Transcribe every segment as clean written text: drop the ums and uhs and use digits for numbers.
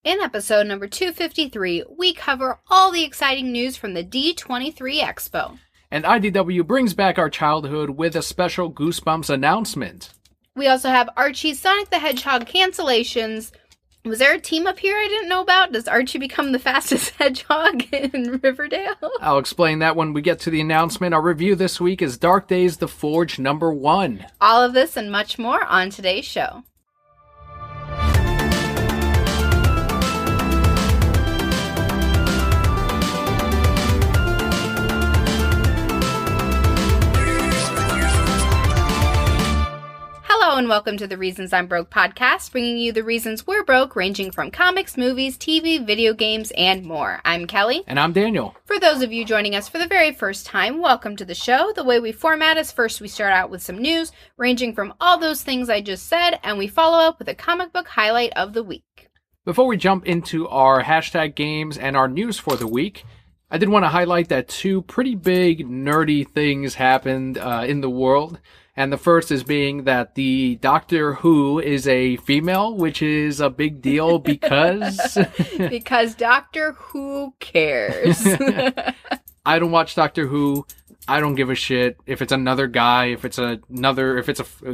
In episode number 253, we cover all the exciting news from the D23 Expo. And IDW brings back our childhood with a special Goosebumps announcement. We also have Archie's Sonic the Hedgehog cancellations. Was there a team up here I didn't know about? Does Archie become the fastest hedgehog in Riverdale? I'll explain that when we get to the announcement. Our review this week is Dark Days The Forge #1. All of this and much more on today's show. Hello and welcome to the Reasons I'm Broke podcast, bringing you the reasons we're broke, ranging from comics, movies, TV, video games, and more. I'm Kelly. And I'm Daniel. For those of you joining us for the very first time, welcome to the show. The way we format is first we start out with some news, ranging from all those things I just said, and we follow up with a comic book highlight of the week. Before we jump into our hashtag games and our news for the week, I did want to highlight that two pretty big nerdy things happened in the world. And the first is being that the Doctor Who is a female, which is a big deal because... because Doctor Who cares. I don't watch Doctor Who. I don't give a shit if it's another guy, if it's a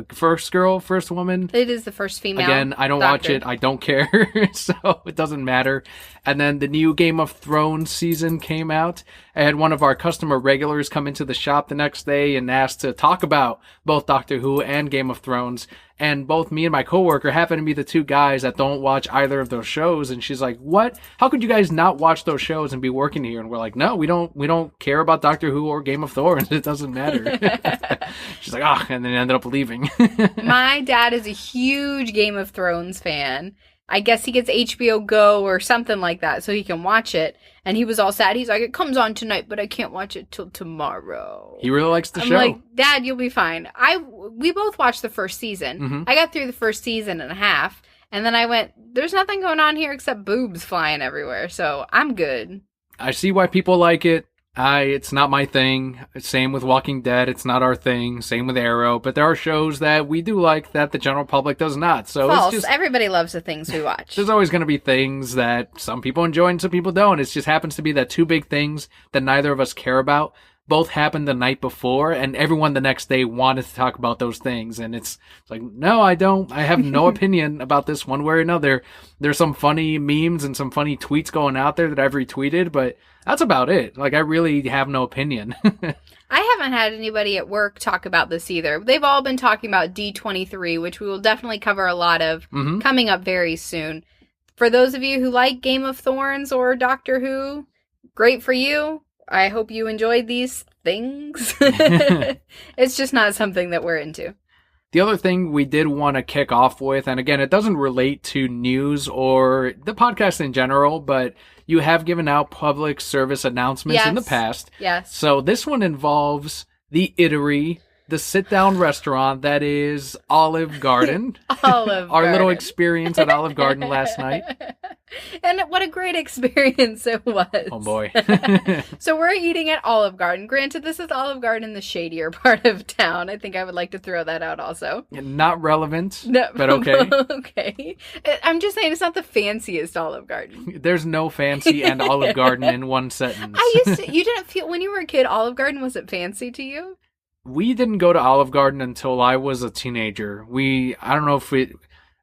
first girl, first woman. It is the first female. Again, I don't watch it. I don't care. So it doesn't matter. And then the new Game of Thrones season came out. I had one of our customer regulars come into the shop the next day and asked to talk about both Doctor Who and Game of Thrones. And both me and my coworker happen to be the two guys that don't watch either of those shows. And she's like, "What? How could you guys not watch those shows and be working here?" And we're like, "No, we don't care about Doctor Who or Game of Thrones. It doesn't matter." She's like, "Ah," and then ended up leaving. My dad is a huge Game of Thrones fan. I guess he gets HBO Go or something like that so he can watch it. And he was all sad. He's like, "It comes on tonight, but I can't watch it till tomorrow." He really likes the show. I'm like, "Dad, you'll be fine." We both watched the first season. Mm-hmm. I got through the first season and a half. And then I went, "There's nothing going on here except boobs flying everywhere. So I'm good." I see why people like it. It's not my thing. Same with Walking Dead. It's not our thing. Same with Arrow. But there are shows that we do like that the general public does not. So False. It's just, everybody loves the things we watch. There's always going to be things that some people enjoy and some people don't. It just happens to be that two big things that neither of us care about both happened the night before, and everyone the next day wanted to talk about those things. And it's like, no, I don't. I have no opinion about this one way or another. There's some funny memes and some funny tweets going out there that I've retweeted, but that's about it. Like, I really have no opinion. I haven't had anybody at work talk about this either. They've all been talking about D23, which we will definitely cover a lot of coming up very soon. For those of you who like Game of Thrones or Doctor Who, great for you. I hope you enjoyed these things. It's just not something that we're into. The other thing we did want to kick off with, and again, it doesn't relate to news or the podcast in general, but you have given out public service announcements in the past. Yes. So this one involves the Eatery, the sit-down restaurant that is Olive Garden. Olive Garden. Our little experience at Olive Garden last night. And what a great experience it was. Oh, boy. So we're eating at Olive Garden. Granted, this is Olive Garden, the shadier part of town. I think I would like to throw that out also. Not relevant, no, but okay. Okay. I'm just saying it's not the fanciest Olive Garden. There's no fancy and Olive Garden in one sentence. You didn't feel, when you were a kid, Olive Garden, was it fancy to you? We didn't go to Olive Garden until I was a teenager.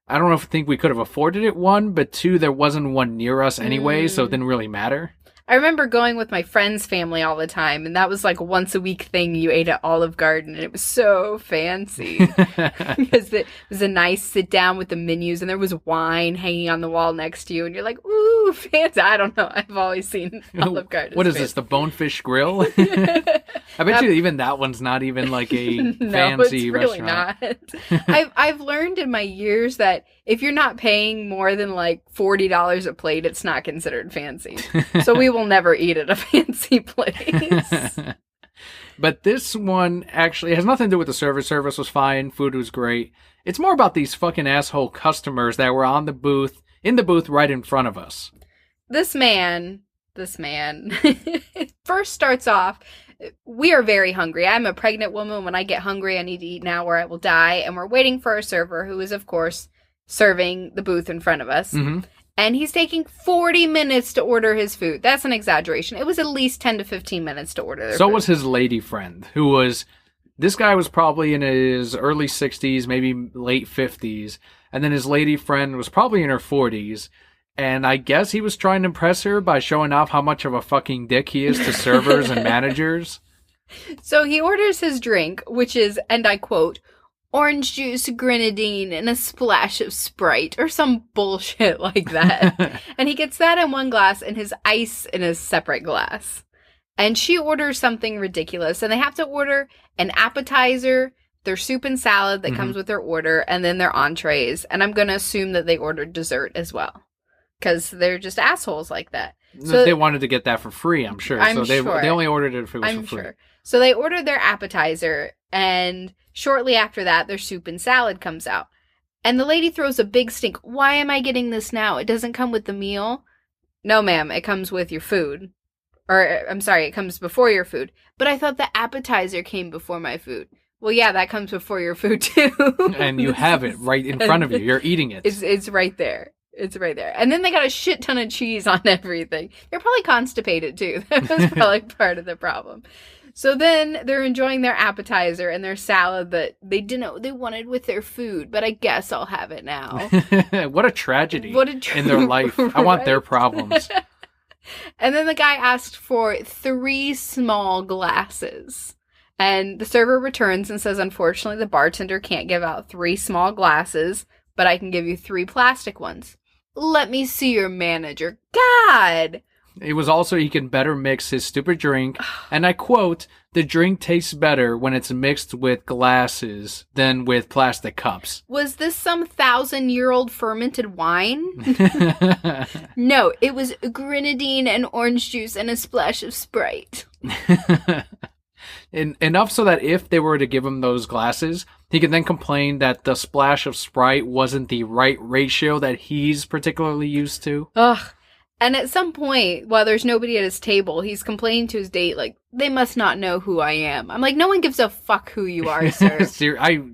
I don't think we could have afforded it, one, but two, there wasn't one near us anyway, so it didn't really matter. I remember going with my friend's family all the time, and that was like a once a week thing you ate at Olive Garden, and it was so fancy. Because it was a nice sit down with the menus, and there was wine hanging on the wall next to you, and you're like, ooh, fancy. I don't know. I've always seen Olive Garden. What is this, the Bonefish Grill? I bet you even that one's not even like a fancy restaurant. No, it's really not. I've learned in my years that if you're not paying more than like $40 a plate, it's not considered fancy. So we will never eat at a fancy place. But this one actually has nothing to do with the service. Service was fine. Food was great. It's more about these fucking asshole customers that were in the booth right in front of us. This man first starts off, we are very hungry. I'm a pregnant woman. When I get hungry, I need to eat now or I will die. And we're waiting for our server, who is, of course, serving the booth in front of us. Mm-hmm. And he's taking 40 minutes to order his food. That's an exaggeration. It was at least 10 to 15 minutes to order their food. So was his lady friend, who was... This guy was probably in his early 60s, maybe late 50s. And then his lady friend was probably in her 40s. And I guess he was trying to impress her by showing off how much of a fucking dick he is to servers and managers. So he orders his drink, which is, and I quote, orange juice, grenadine, and a splash of Sprite, or some bullshit like that. And he gets that in one glass and his ice in a separate glass. And she orders something ridiculous. And they have to order an appetizer, their soup and salad that comes with their order, and then their entrees. And I'm going to assume that they ordered dessert as well. Because they're just assholes like that. So they wanted to get that for free, I'm sure. I'm They sure. only ordered it if it was I'm for free. sure. So they ordered their appetizer, and shortly after that, their soup and salad comes out. And the lady throws a big stink. Why am I getting this now? It doesn't come with the meal. No, ma'am, it comes with your food. Or, I'm sorry, it comes before your food. But I thought the appetizer came before my food. Well, yeah, that comes before your food, too. And you have it right in front of you. You're eating it. It's right there. It's right there. And then they got a shit ton of cheese on everything. They're probably constipated, too. That was probably part of the problem. So then they're enjoying their appetizer and their salad that they wanted with their food, but I guess I'll have it now. What a tragedy in their life. Right? I want their problems. And then the guy asked for 3 small glasses. And the server returns and says, unfortunately, the bartender can't give out 3 small glasses, but I can give you 3 plastic ones. Let me see your manager. God! It was also he can better mix his stupid drink. And I quote, the drink tastes better when it's mixed with glasses than with plastic cups. Was this some 1,000-year-old fermented wine? No, it was grenadine and orange juice and a splash of Sprite. Enough so that if they were to give him those glasses, he could then complain that the splash of Sprite wasn't the right ratio that he's particularly used to. Ugh. And at some point, while there's nobody at his table, he's complaining to his date, like, they must not know who I am. I'm like, no one gives a fuck who you are, sir.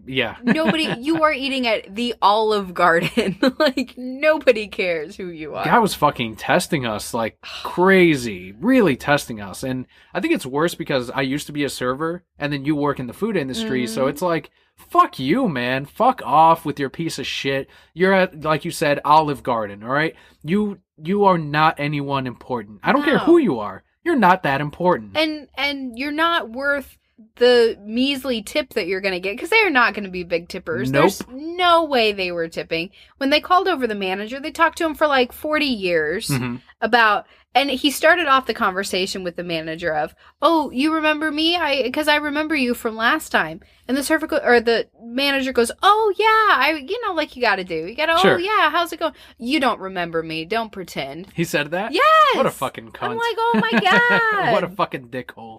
Yeah. Nobody, you are eating at the Olive Garden. Like, nobody cares who you are. Guy was fucking testing us like crazy. Really testing us. And I think it's worse because I used to be a server, and then you work in the food industry, so it's like, fuck you, man. Fuck off with your piece of shit. You're at, like you said, Olive Garden, all right? You are not anyone important. I don't care who you are. You're not that important. And you're not worth the measly tip that you're going to get, because they are not going to be big tippers. Nope. There's no way they were tipping. When they called over the manager, they talked to him for like 40 years about... And he started off the conversation with the manager of, oh, you remember me? Because I remember you from last time. And the manager goes, oh, yeah, like you got to do. You got to, oh, yeah, how's it going? You don't remember me. Don't pretend. He said that? Yes. What a fucking cunt. I'm like, oh, my God. What a fucking dickhole.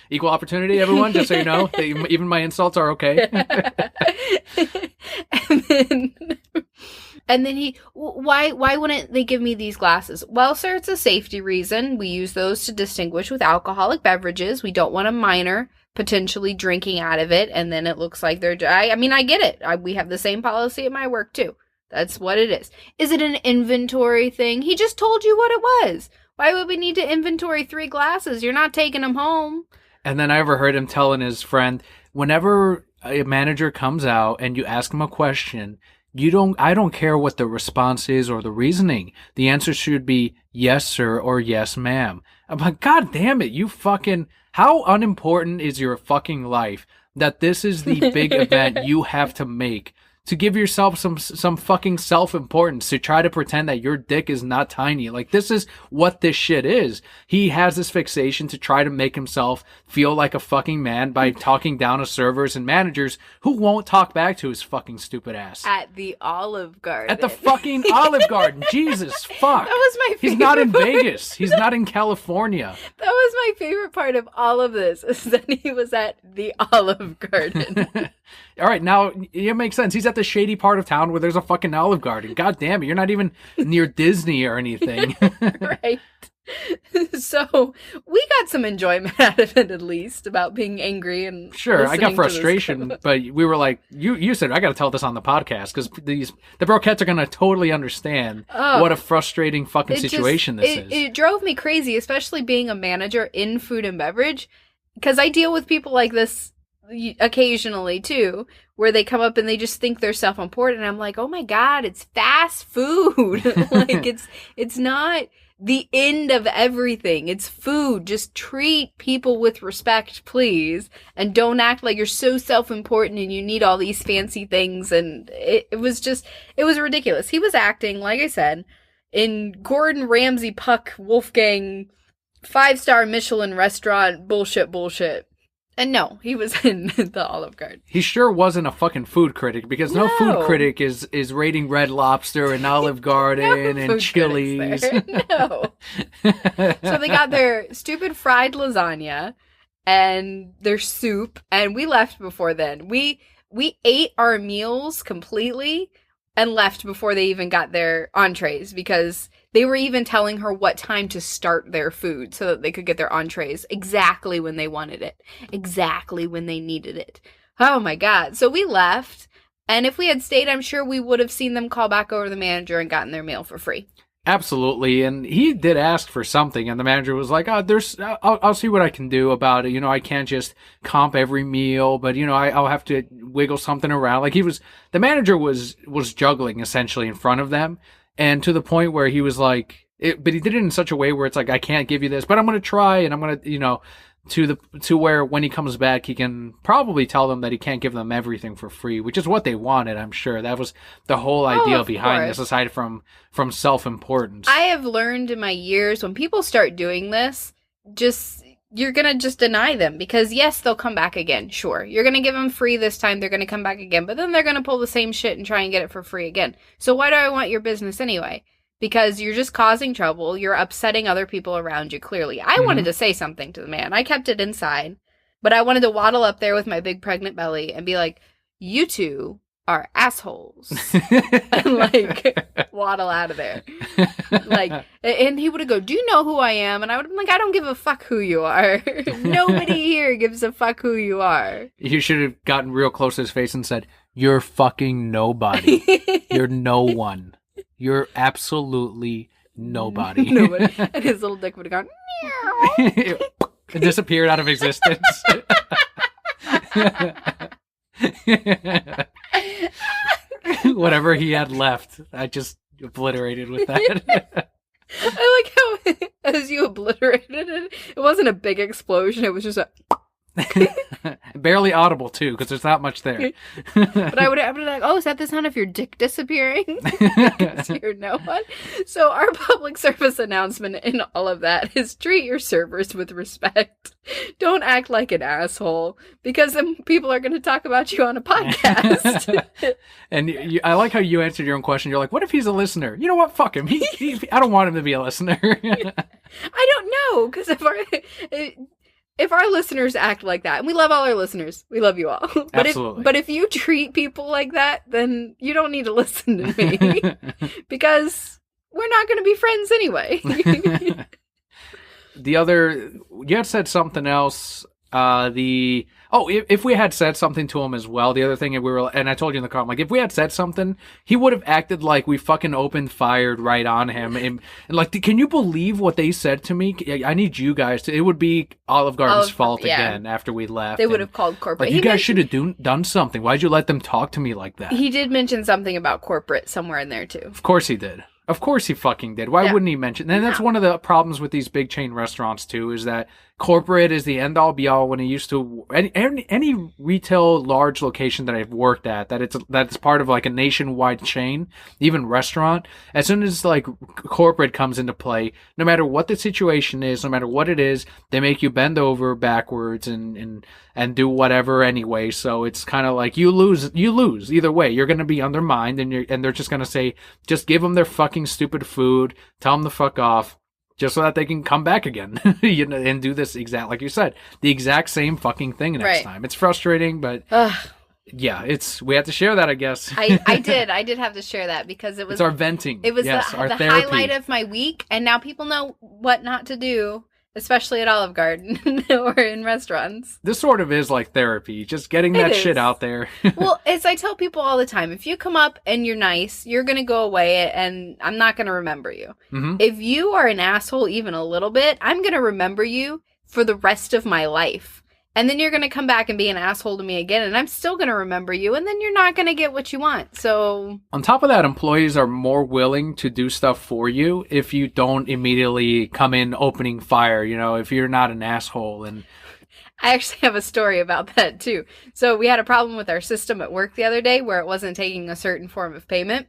Equal opportunity, everyone, just so you know. Even my insults are okay. And then why wouldn't they give me these glasses? Well, sir, it's a safety reason. We use those to distinguish with alcoholic beverages. We don't want a minor potentially drinking out of it, and then it looks like they're... I mean, I get it. We have the same policy at my work, too. That's what it is. Is it an inventory thing? He just told you what it was. Why would we need to inventory 3 glasses? You're not taking them home. And then I overheard him telling his friend, whenever a manager comes out and you ask him a question... I don't care what the response is or the reasoning. The answer should be yes, sir, or yes, ma'am. I'm like, God damn it, you fucking, how unimportant is your fucking life that this is the big event you have to make to give yourself some fucking self-importance, to try to pretend that your dick is not tiny. Like, this is what this shit is. He has this fixation to try to make himself feel like a fucking man by talking down to servers and managers who won't talk back to his fucking stupid ass. At the Olive Garden. At the fucking Olive Garden. Jesus, fuck. That was my favorite He's not in part. Vegas. He's not in California. That was my favorite part of all of this, is that he was at the Olive Garden. All right, now it makes sense. He's at the shady part of town where there's a fucking Olive Garden. God damn it, you're not even near Disney or anything. Right. So we got some enjoyment out of it, at least, about being angry and sure. I got listening to this frustration, clip. but we were like, you said I got to tell this on the podcast because the Brokettes are gonna totally understand what a frustrating fucking situation this is. It drove me crazy, especially being a manager in food and beverage, because I deal with people like this occasionally too, where they come up and they just think they're self-important, and I'm like, oh my god, it's fast food. Like it's not the end of everything. It's food. Just treat people with respect, please, and don't act like you're so self-important and you need all these fancy things. And it was ridiculous. He was acting, like I said, in Gordon Ramsay, Puck, Wolfgang 5-star Michelin restaurant bullshit. And no, he was in the Olive Garden. He sure wasn't a fucking food critic, because no food critic is rating Red Lobster and Olive Garden and Chili's. No. So they got their stupid fried lasagna and their soup, and we left before then. We ate our meals completely and left before they even got their entrees, because they were even telling her what time to start their food so that they could get their entrees exactly when they wanted it, exactly when they needed it. Oh my god. So we left, and if we had stayed, I'm sure we would have seen them call back over to the manager and gotten their meal for free. Absolutely, and he did ask for something, and the manager was like, I'll see what I can do about it. I can't just comp every meal, but, I'll have to wiggle something around. Like, the manager was juggling, essentially, in front of them, and to the point where he was like, but he did it in such a way where it's like, I can't give you this, but I'm going to try, and I'm going to, to where when he comes back, he can probably tell them that he can't give them everything for free, which is what they wanted, I'm sure. That was the whole idea behind this, aside from self-importance. I have learned in my years, when people start doing this, you're going to just deny them, because yes, they'll come back again. Sure. You're going to give them free this time. They're going to come back again, but then they're going to pull the same shit and try and get it for free again. So why do I want your business anyway? Because you're just causing trouble. You're upsetting other people around you, clearly. I wanted to say something to the man. I kept it inside. But I wanted to waddle up there with my big pregnant belly and be like, you two are assholes. And, waddle out of there. And he would go, do you know who I am? And I would have been like, I don't give a fuck who you are. Nobody here gives a fuck who you are. You should have gotten real close to his face and said, you're fucking nobody. You're no one. You're absolutely nobody. Nobody. And his little dick would have gone, meow. It disappeared out of existence. Whatever he had left, I just obliterated with that. I like how, as you obliterated it, it wasn't a big explosion, it was just a... Barely audible too, because there's not much there. But I would have been like, oh, is that the sound of your dick disappearing? Because you're no one. So our public service announcement in all of that is treat your servers with respect. Don't act like an asshole, because then people are going to talk about you on a podcast. And I like how you answered your own question. You're like, what if he's a listener? You know what? Fuck him. I don't want him to be a listener. I don't know, because if our listeners act like that, and we love all our listeners, we love you all. Absolutely. But if you treat people like that, then you don't need to listen to me, because we're not going to be friends anyway. You had said something else. If we had said something to him as well, the other thing, and I told you in the car, I'm like, if we had said something, he would have acted like we fucking opened fired right on him. And like, can you believe what they said to me? I need you guys to, it would be Olive Garden's fault again after we left. They would have called corporate. Like, you guys should have done something. Why'd you let them talk to me like that? He did mention something about corporate somewhere in there too. Of course he did. Of course he fucking did. Why wouldn't he mention? And that's one of the problems with these big chain restaurants too, is that corporate is the end all be all. When it used to any retail large location that I've worked at, that's part of like a nationwide chain, even restaurant, as soon as like corporate comes into play, no matter what the situation is, no matter what it is, they make you bend over backwards and do whatever anyway. So it's kind of like you lose either way. You're going to be undermined, and they're just going to say, just give them their fucking stupid food, tell them to fuck off, just so that they can come back again, and do this like you said, the exact same fucking thing next time. It's frustrating, but Yeah, we have to share that, I guess. I did have to share that because it was it's our venting. It was yes, the our highlight of my week, and now people know what not to do, especially at Olive Garden or in restaurants. This sort of is like therapy, just getting that shit out there. Well, as I tell people all the time, if you come up and you're nice, you're going to go away and I'm not going to remember you. Mm-hmm. If you are an asshole even a little bit, I'm going to remember you for the rest of my life. And then you're going to come back and be an asshole to me again, and I'm still going to remember you, and then you're not going to get what you want. So, on top of that, employees are more willing to do stuff for you if you don't immediately come in opening fire, if you're not an asshole. And I actually have a story about that, too. So, we had a problem with our system at work the other day where it wasn't taking a certain form of payment.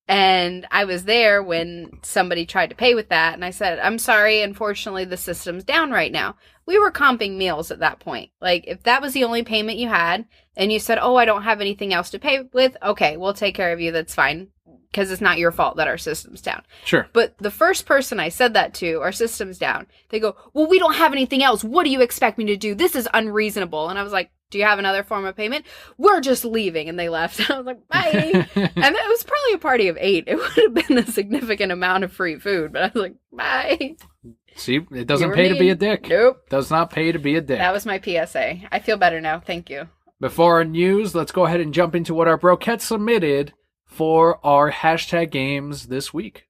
And I was there when somebody tried to pay with that. And I said, I'm sorry, unfortunately, the system's down right now. We were comping meals at that point. Like, if that was the only payment you had, and you said, oh, I don't have anything else to pay with, okay, we'll take care of you. That's fine. Because it's not your fault that our system's down. Sure. But the first person I said that to, our system's down, they go, well, we don't have anything else. What do you expect me to do? This is unreasonable. And I was like, do you have another form of payment? We're just leaving. And they left. And I was like, bye. And it was probably a party of 8. It would have been a significant amount of free food. But I was like, bye. See, it doesn't pay to be a dick. Nope. Does not pay to be a dick. That was my PSA. I feel better now. Thank you. Before our news, let's go ahead and jump into what our broquette submitted for our hashtag games this week.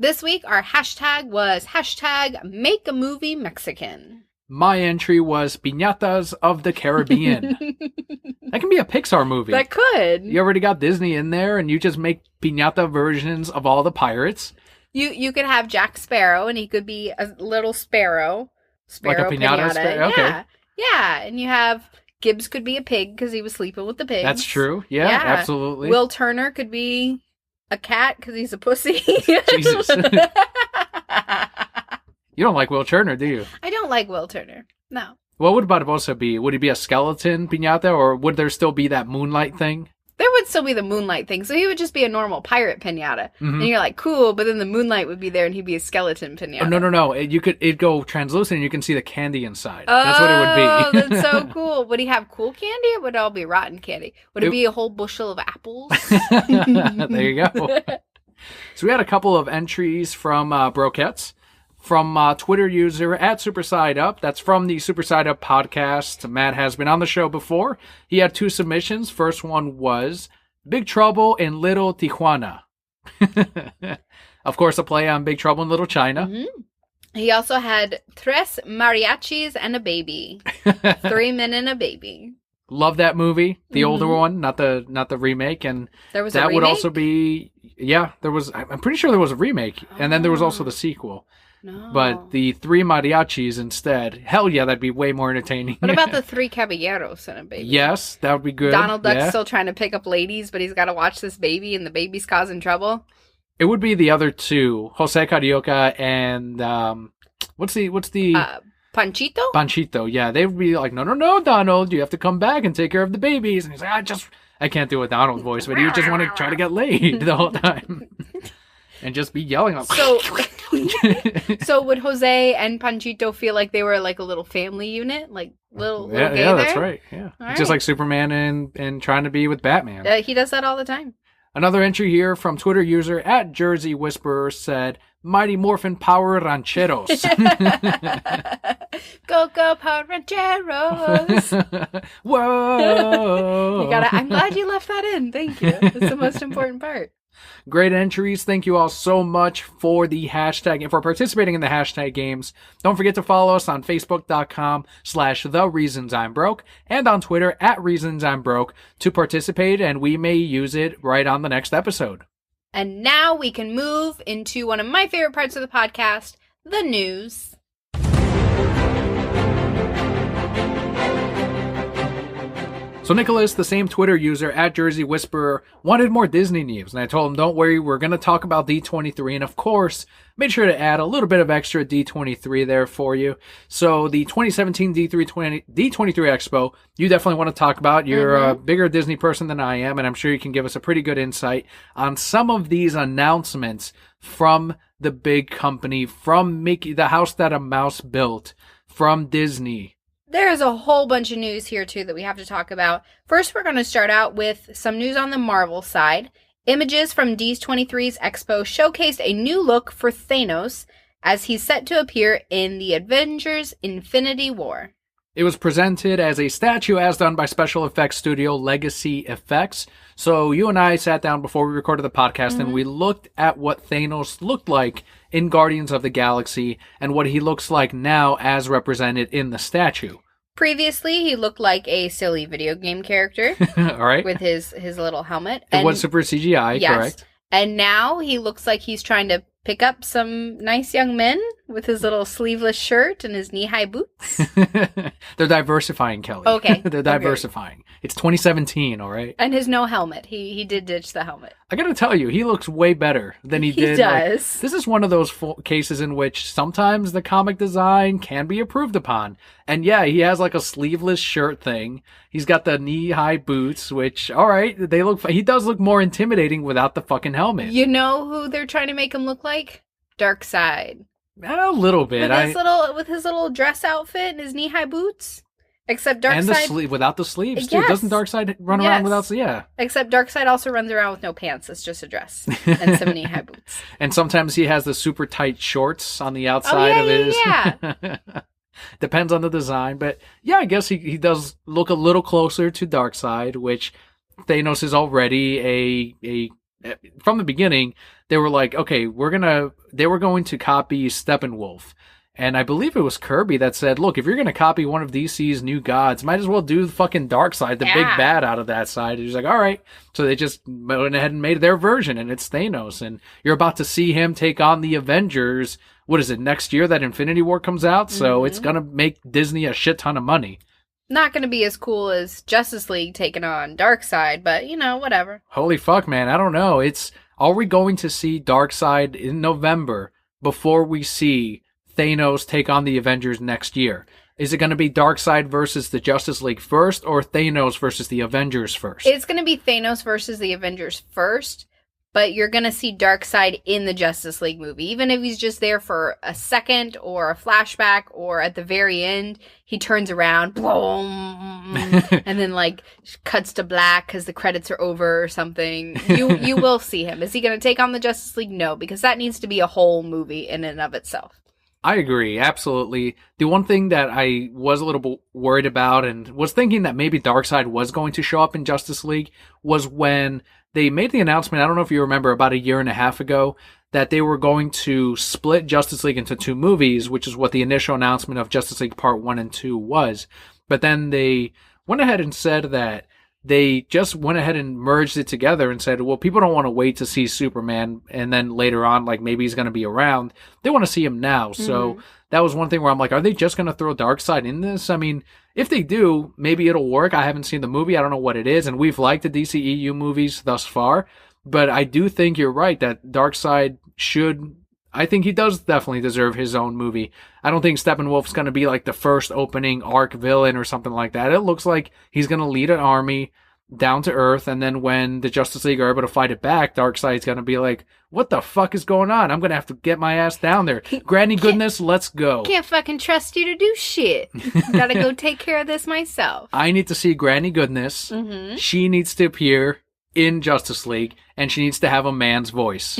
This week, our hashtag was hashtag Make a Movie Mexican. My entry was Piñatas of the Caribbean. That can be a Pixar movie. That could. You already got Disney in there, and you just make piñata versions of all the pirates. You could have Jack Sparrow, and he could be a little sparrow. Like a piñata. Okay. Yeah, and you have Gibbs could be a pig because he was sleeping with the pigs. That's true. Yeah, absolutely. Will Turner could be a cat because he's a pussy. Jesus. You don't like Will Turner, do you? I don't like Will Turner. No. What would Barbosa be? Would he be a skeleton piñata, or would there still be that moonlight thing? There would still be the moonlight thing, so he would just be a normal pirate piñata. Mm-hmm. And you're like, cool, but then the moonlight would be there and he'd be a skeleton piñata. Oh, no. It'd go translucent and you can see the candy inside. That's what it would be. Oh, that's so cool. Would he have cool candy or would it all be rotten candy? Would it be a whole bushel of apples? There you go. So we had a couple of entries from Broquettes. From Twitter user at SuperSideUp. That's from the SuperSideUp podcast. Matt has been on the show before. He had 2 submissions. First one was Big Trouble in Little Tijuana. Of course, a play on Big Trouble in Little China. Mm-hmm. He also had Tres Mariachis and a Baby. 3 men and a baby. Love that movie. The older one, not the remake. And there was that a remake? would also be, there was, I'm pretty sure there was a remake. And then there was also the sequel. No. But the 3 mariachis instead, hell yeah, that'd be way more entertaining. What about the 3 caballeros and a baby? Yes, that would be good. Donald Duck's still trying to pick up ladies, but he's got to watch this baby, and the baby's causing trouble. It would be the other 2, Jose Carioca and what's the Panchito? Panchito, yeah, they would be like, no, Donald, you have to come back and take care of the babies. And he's like, I can't do a Donald voice, but he would just want to try to get laid the whole time. And just be yelling. So would Jose and Panchito feel like they were like a little family unit? Like little yeah, gay yeah, there? That's right. Yeah. All just like Superman and trying to be with Batman. He does that all the time. Another entry here from Twitter user at Jersey Whisperer said, Mighty Morphin Power Rancheros. Go Power Rancheros. Whoa. I'm glad you left that in. Thank you. That's the most important part. Great entries. Thank you all so much for the hashtag and for participating in the hashtag games. Don't forget to follow us on Facebook.com/TheReasonsI'mBroke and on Twitter @ReasonsI'mBroke to participate, and we may use it right on the next episode. And now we can move into one of my favorite parts of the podcast, the news. So Nicholas, the same Twitter user at Jersey Whisperer, wanted more Disney news. And I told him, don't worry, we're going to talk about D23. And of course, made sure to add a little bit of extra D23 there for you. So the 2017 D23 Expo, you definitely want to talk about. You're a bigger Disney person than I am, and I'm sure you can give us a pretty good insight on some of these announcements from the big company, from Mickey, the house that a mouse built, from Disney. There's a whole bunch of news here, too, that we have to talk about. First, we're going to start out with some news on the Marvel side. Images from D23's Expo showcased a new look for Thanos as he's set to appear in the Avengers Infinity War. It was presented as a statue as done by special effects studio Legacy Effects. So you and I sat down before we recorded the podcast and we looked at what Thanos looked like in Guardians of the Galaxy and what he looks like now as represented in the statue. Previously, he looked like a silly video game character. All right. With his little helmet. It was super CGI, yes. Correct. And now he looks like he's trying to pick up some nice young men with his little sleeveless shirt and his knee-high boots. They're diversifying, Kelli. Okay. They're diversifying. Okay. It's 2017, all right? And his no helmet. He did ditch the helmet. I gotta tell you, he looks way better than he did. He does. Like, this is one of those cases in which sometimes the comic design can be improved upon. And yeah, he has like a sleeveless shirt thing. He's got the knee-high boots, which, all right, he does look more intimidating without the fucking helmet. You know who they're trying to make him look like? Darkseid. A little bit. With his little dress outfit and his knee-high boots. Except Darkseid... And without the sleeves, too. Yes. Doesn't Darkseid run around without sleeves? Yeah. Except Darkseid also runs around with no pants. It's just a dress and some knee-high boots. And sometimes he has the super tight shorts on the outside of his... Yeah. Depends on the design. But yeah, I guess he does look a little closer to Darkseid, which Thanos is already a from the beginning, they were like, okay, they were going to copy Steppenwolf. And I believe it was Kirby that said, look, if you're going to copy one of DC's new gods, might as well do the fucking Darkseid, the big bad out of that side. And he's like, all right. So they just went ahead and made their version, and it's Thanos. And you're about to see him take on the Avengers. What is it, next year that Infinity War comes out? So it's going to make Disney a shit ton of money. Not going to be as cool as Justice League taking on Darkseid, but, whatever. Holy fuck, man. I don't know. Are we going to see Darkseid in November before we see Thanos take on the Avengers next year? Is it going to be Darkseid versus the Justice League first, or Thanos versus the Avengers first? It's going to be Thanos versus the Avengers first, but you're going to see Darkseid in the Justice League movie. Even if he's just there for a second or a flashback or at the very end, he turns around, boom, and then cuts to black because the credits are over or something. You will see him. Is he going to take on the Justice League? No, because that needs to be a whole movie in and of itself. I agree, absolutely. The one thing that I was a little bit worried about and was thinking that maybe Darkseid was going to show up in Justice League was when they made the announcement, I don't know if you remember, about a year and a half ago, that they were going to split Justice League into two movies, which is what the initial announcement of Justice League Part 1 and 2 was. But then they went ahead and said that they just went ahead and merged it together and said, well, people don't want to wait to see Superman and then later on, maybe he's going to be around. They want to see him now. So that was one thing where I'm like, are they just going to throw Darkseid in this? I mean, if they do, maybe it'll work. I haven't seen the movie. I don't know what it is. And we've liked the DCEU movies thus far. But I do think you're right that Darkseid I think he does definitely deserve his own movie. I don't think Steppenwolf's going to be the first opening arc villain or something like that. It looks like he's going to lead an army down to Earth, and then when the Justice League are able to fight it back, Darkseid's going to be like, what the fuck is going on? I'm going to have to get my ass down there. Granny goodness, let's go. Can't fucking trust you to do shit. Gotta go take care of this myself. I need to see Granny goodness. She needs to appear in Justice League, and she needs to have a man's voice.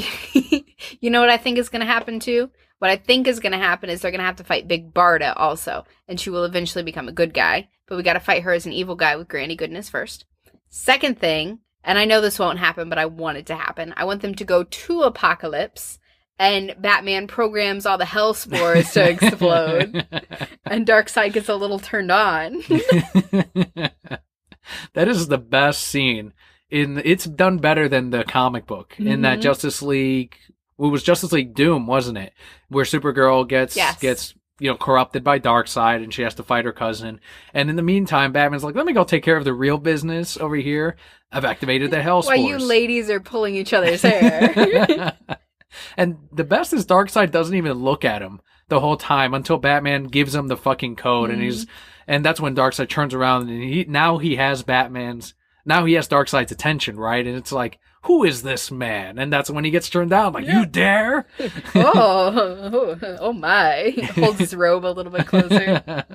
You know what I think is going to happen too? What I think is going to happen is they're going to have to fight Big Barda also, and she will eventually become a good guy, but we got to fight her as an evil guy with Granny Goodness first. Second thing, and I know this won't happen, but I want it to happen, I want them to go to Apocalypse, and Batman programs all the hell spores to explode, and Darkseid gets a little turned on. That is the best scene. It's done better than the comic book in that Justice League. It was Justice League Doom, wasn't it? Where Supergirl gets corrupted by Darkseid and she has to fight her cousin. And in the meantime, Batman's like, let me go take care of the real business over here. I've activated the Hellspores. While you ladies are pulling each other's hair. And the best is Darkseid doesn't even look at him the whole time until Batman gives him the fucking code. And that's when Darkseid turns around and he has Batman's. now he has Darkseid's attention, right? And it's like, who is this man? And that's when he gets turned down. Like, you dare? Oh my. He holds his robe a little bit closer.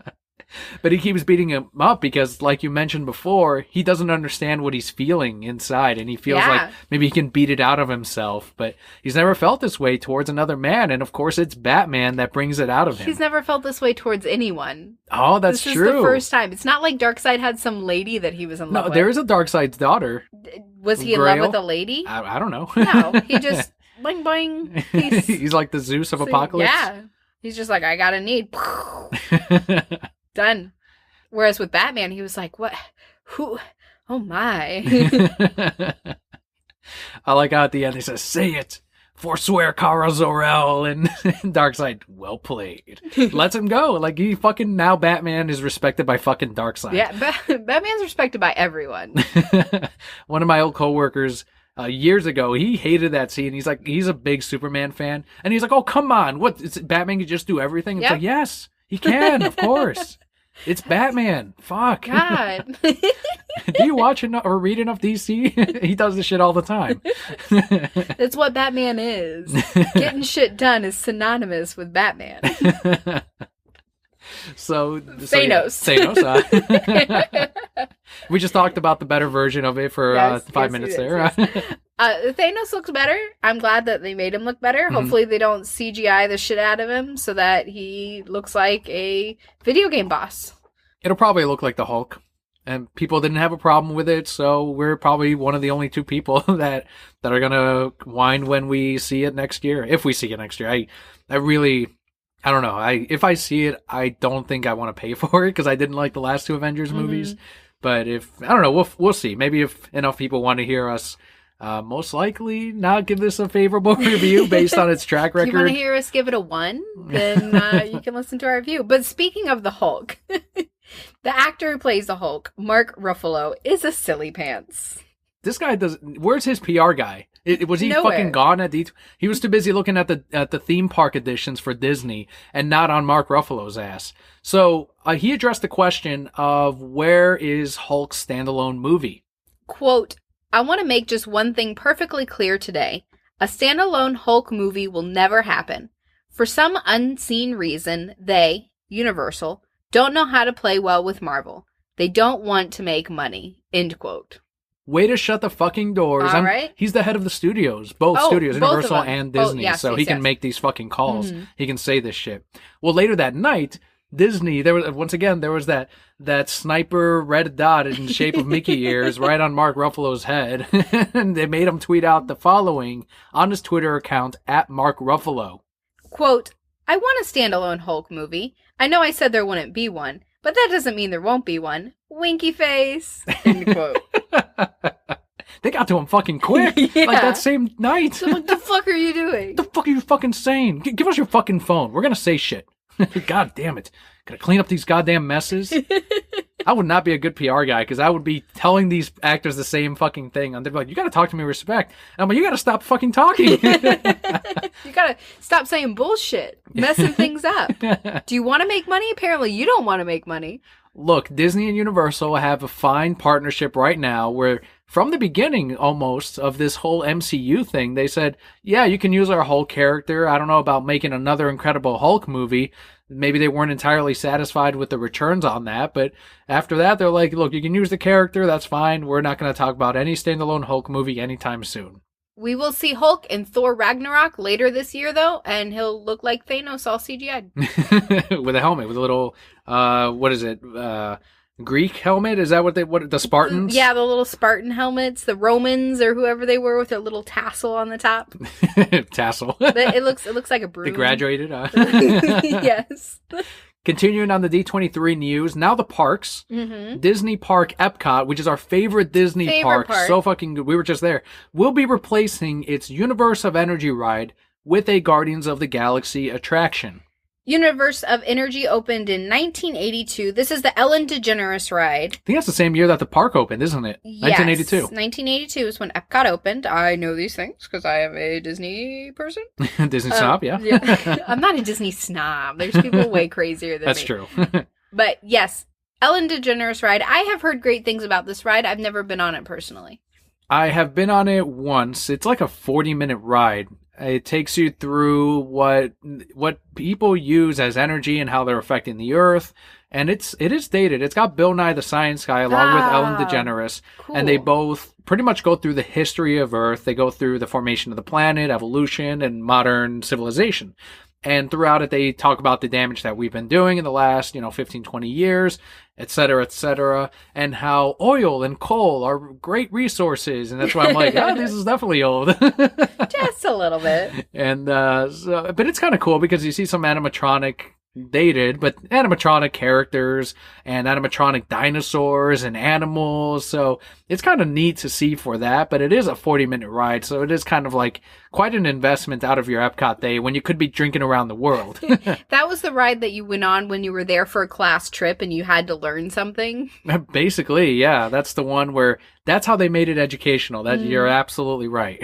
But he keeps beating him up because, like you mentioned before, he doesn't understand what he's feeling inside. And he feels like maybe he can beat it out of himself. But he's never felt this way towards another man. And, of course, it's Batman that brings it out of him. He's never felt this way towards anyone. Oh, that's true. This is the first time. It's not like Darkseid had some lady that he was in love with. No, there is a Darkseid's daughter. Was he in love with a lady? I don't know. No, he just, boing, boing. He's like the Zeus of Apocalypse. Yeah. He's just like, I got a need. Done. Whereas with Batman, he was like, what? Who? Oh my. I like how at the end he says, say it. Forswear Kara Zor-El. And Darkseid, well played. Lets him go. Like, he fucking, now Batman is respected by fucking Darkseid. Yeah, Batman's respected by everyone. One of my old coworkers, years ago, he hated that scene. He's like, he's a big Superman fan. And he's like, oh, come on. What? Batman can just do everything? It's like, yes, he can, of course. It's Batman. Fuck. God. Do you watch enough or read enough DC? He does this shit all the time. That's what Batman is. Getting shit done is synonymous with Batman. So Thanos. Thanos. We just talked about the better version of it for 5 minutes there. Yes. Thanos looks better. I'm glad that they made him look better. Mm-hmm. Hopefully they don't CGI the shit out of him so that he looks like a video game boss. It'll probably look like the Hulk. And people didn't have a problem with it, so we're probably one of the only two people that are gonna whine when we see it next year. If we see it next year. I really, I don't know. If I see it, I don't think I want to pay for it because I didn't like the last two Avengers movies. But I don't know, we'll see. Maybe if enough people want to hear us, most likely not give this a favorable review based on its track record. If you want to hear us give it a 1, then you can listen to our review. But speaking of the Hulk, the actor who plays the Hulk, Mark Ruffalo, is a silly pants. This guy where's his PR guy? Was he Nowhere. fucking gone at he was too busy looking at the theme park editions for Disney and not on Mark Ruffalo's ass. So he addressed the question of where is Hulk's standalone movie? Quote, I want to make just one thing perfectly clear today. A standalone Hulk movie will never happen. For some unseen reason, they, Universal, don't know how to play well with Marvel. They don't want to make money. End quote. Way to shut the fucking doors. All right. He's the head of the studios. Both studios, Universal and Disney. So he can make these fucking calls. Mm-hmm. He can say this shit. Well, later that night, Disney, there was that sniper red dot in the shape of Mickey ears right on Mark Ruffalo's head. And they made him tweet out the following on his Twitter account, @MarkRuffalo. Quote, I want a standalone Hulk movie. I know I said there wouldn't be one, but that doesn't mean there won't be one. Winky face. End quote. They got to him fucking quick. Yeah. Like that same night. So what the fuck are you doing? The fuck are you fucking saying? Give us your fucking phone. We're going to say shit. God damn it. Gotta clean up these goddamn messes. I would not be a good PR guy because I would be telling these actors the same fucking thing. And they'd be like, you gotta talk to me with respect. And I'm like, you gotta stop fucking talking. You gotta stop saying bullshit. Messing things up. Do you want to make money? Apparently you don't want to make money. Look, Disney and Universal have a fine partnership right now where from the beginning almost of this whole MCU thing, they said, yeah, you can use our Hulk character. I don't know about making another Incredible Hulk movie. Maybe they weren't entirely satisfied with the returns on that. But after that, they're like, look, you can use the character. That's fine. We're not going to talk about any standalone Hulk movie anytime soon. We will see Hulk in Thor Ragnarok later this year, though, and he'll look like Thanos all CGI'd. With a helmet, with a little, what is it, Greek helmet? Is that what the Spartans? Yeah, the little Spartan helmets, the Romans or whoever they were with their little tassel on the top. Tassel. It looks like a broom. They graduated, Yes. Continuing on the D23 news, now the parks. Mm-hmm. Disney Park Epcot, which is our favorite Disney park, so fucking good. We were just there. Will be replacing its Universe of Energy ride with a Guardians of the Galaxy attraction. Universe of Energy opened in 1982. This is the Ellen DeGeneres ride. I think that's the same year that the park opened, isn't it? Yes, 1982. 1982 is when Epcot opened. I know these things because I am a Disney person. Disney snob, yeah. I'm not a Disney snob. There's people way crazier than me. That's true. But yes, Ellen DeGeneres ride. I have heard great things about this ride. I've never been on it personally. I have been on it once. It's like a 40-minute ride. It takes you through what people use as energy and how they're affecting the Earth. And it is dated. It's got Bill Nye the Science Guy along with Ellen DeGeneres. Cool. And they both pretty much go through the history of Earth. They go through the formation of the planet, evolution, and modern civilization. And throughout it, they talk about the damage that we've been doing in the last, 15, 20 years, et cetera, and how oil and coal are great resources. And that's why I'm like, this is definitely old. Just a little bit. And, but it's kind of cool because you see some animatronic dated, but animatronic characters and animatronic dinosaurs and animals. So it's kind of neat to see for that, but it is a 40-minute ride. So it is kind of like quite an investment out of your Epcot day when you could be drinking around the world. That was the ride that you went on when you were there for a class trip and you had to learn something? Basically, yeah. That's the one where that's how they made it educational. That You're absolutely right.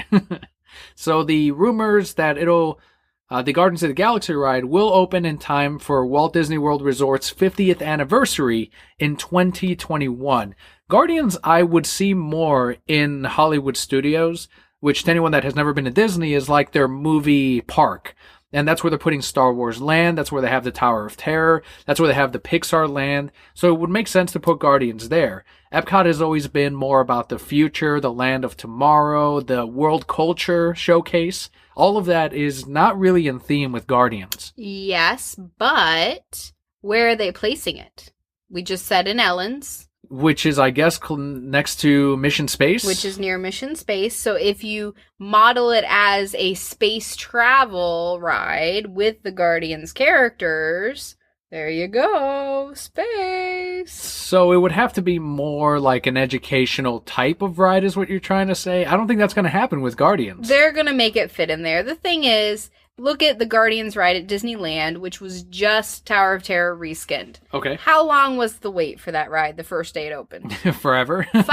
So the rumors that the Guardians of the Galaxy ride will open in time for Walt Disney World Resort's 50th anniversary in 2021. Guardians, I would see more in Hollywood Studios, which to anyone that has never been to Disney is like their movie park. And that's where they're putting Star Wars Land. That's where they have the Tower of Terror. That's where they have the Pixar Land. So it would make sense to put Guardians there. Epcot has always been more about the future, the land of tomorrow, the world culture showcase. All of that is not really in theme with Guardians. Yes, but where are they placing it? We just said in Ellen's. Which is, I guess, next to Mission Space. Which is near Mission Space. So if you model it as a space travel ride with the Guardians characters, there you go. Space. So it would have to be more like an educational type of ride is what you're trying to say? I don't think that's going to happen with Guardians. They're going to make it fit in there. The thing is, look at the Guardians ride at Disneyland, which was just Tower of Terror reskinned. Okay. How long was the wait for that ride the first day it opened? Forever. 5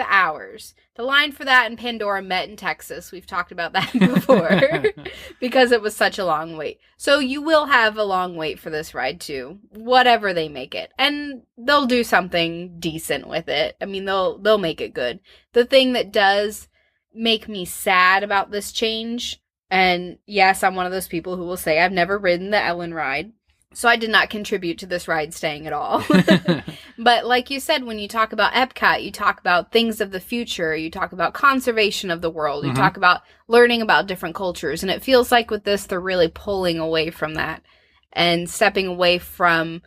hours. The line for that in Pandora met in Texas. We've talked about that before because it was such a long wait. So you will have a long wait for this ride too, whatever they make it. And they'll do something decent with it. I mean, they'll make it good. The thing that does make me sad about this change, and yes, I'm one of those people who will say I've never ridden the Ellen ride, so I did not contribute to this ride staying at all. But like you said, when you talk about Epcot, you talk about things of the future, you talk about conservation of the world, you talk about learning about different cultures, and it feels like with this, they're really pulling away from that and stepping away from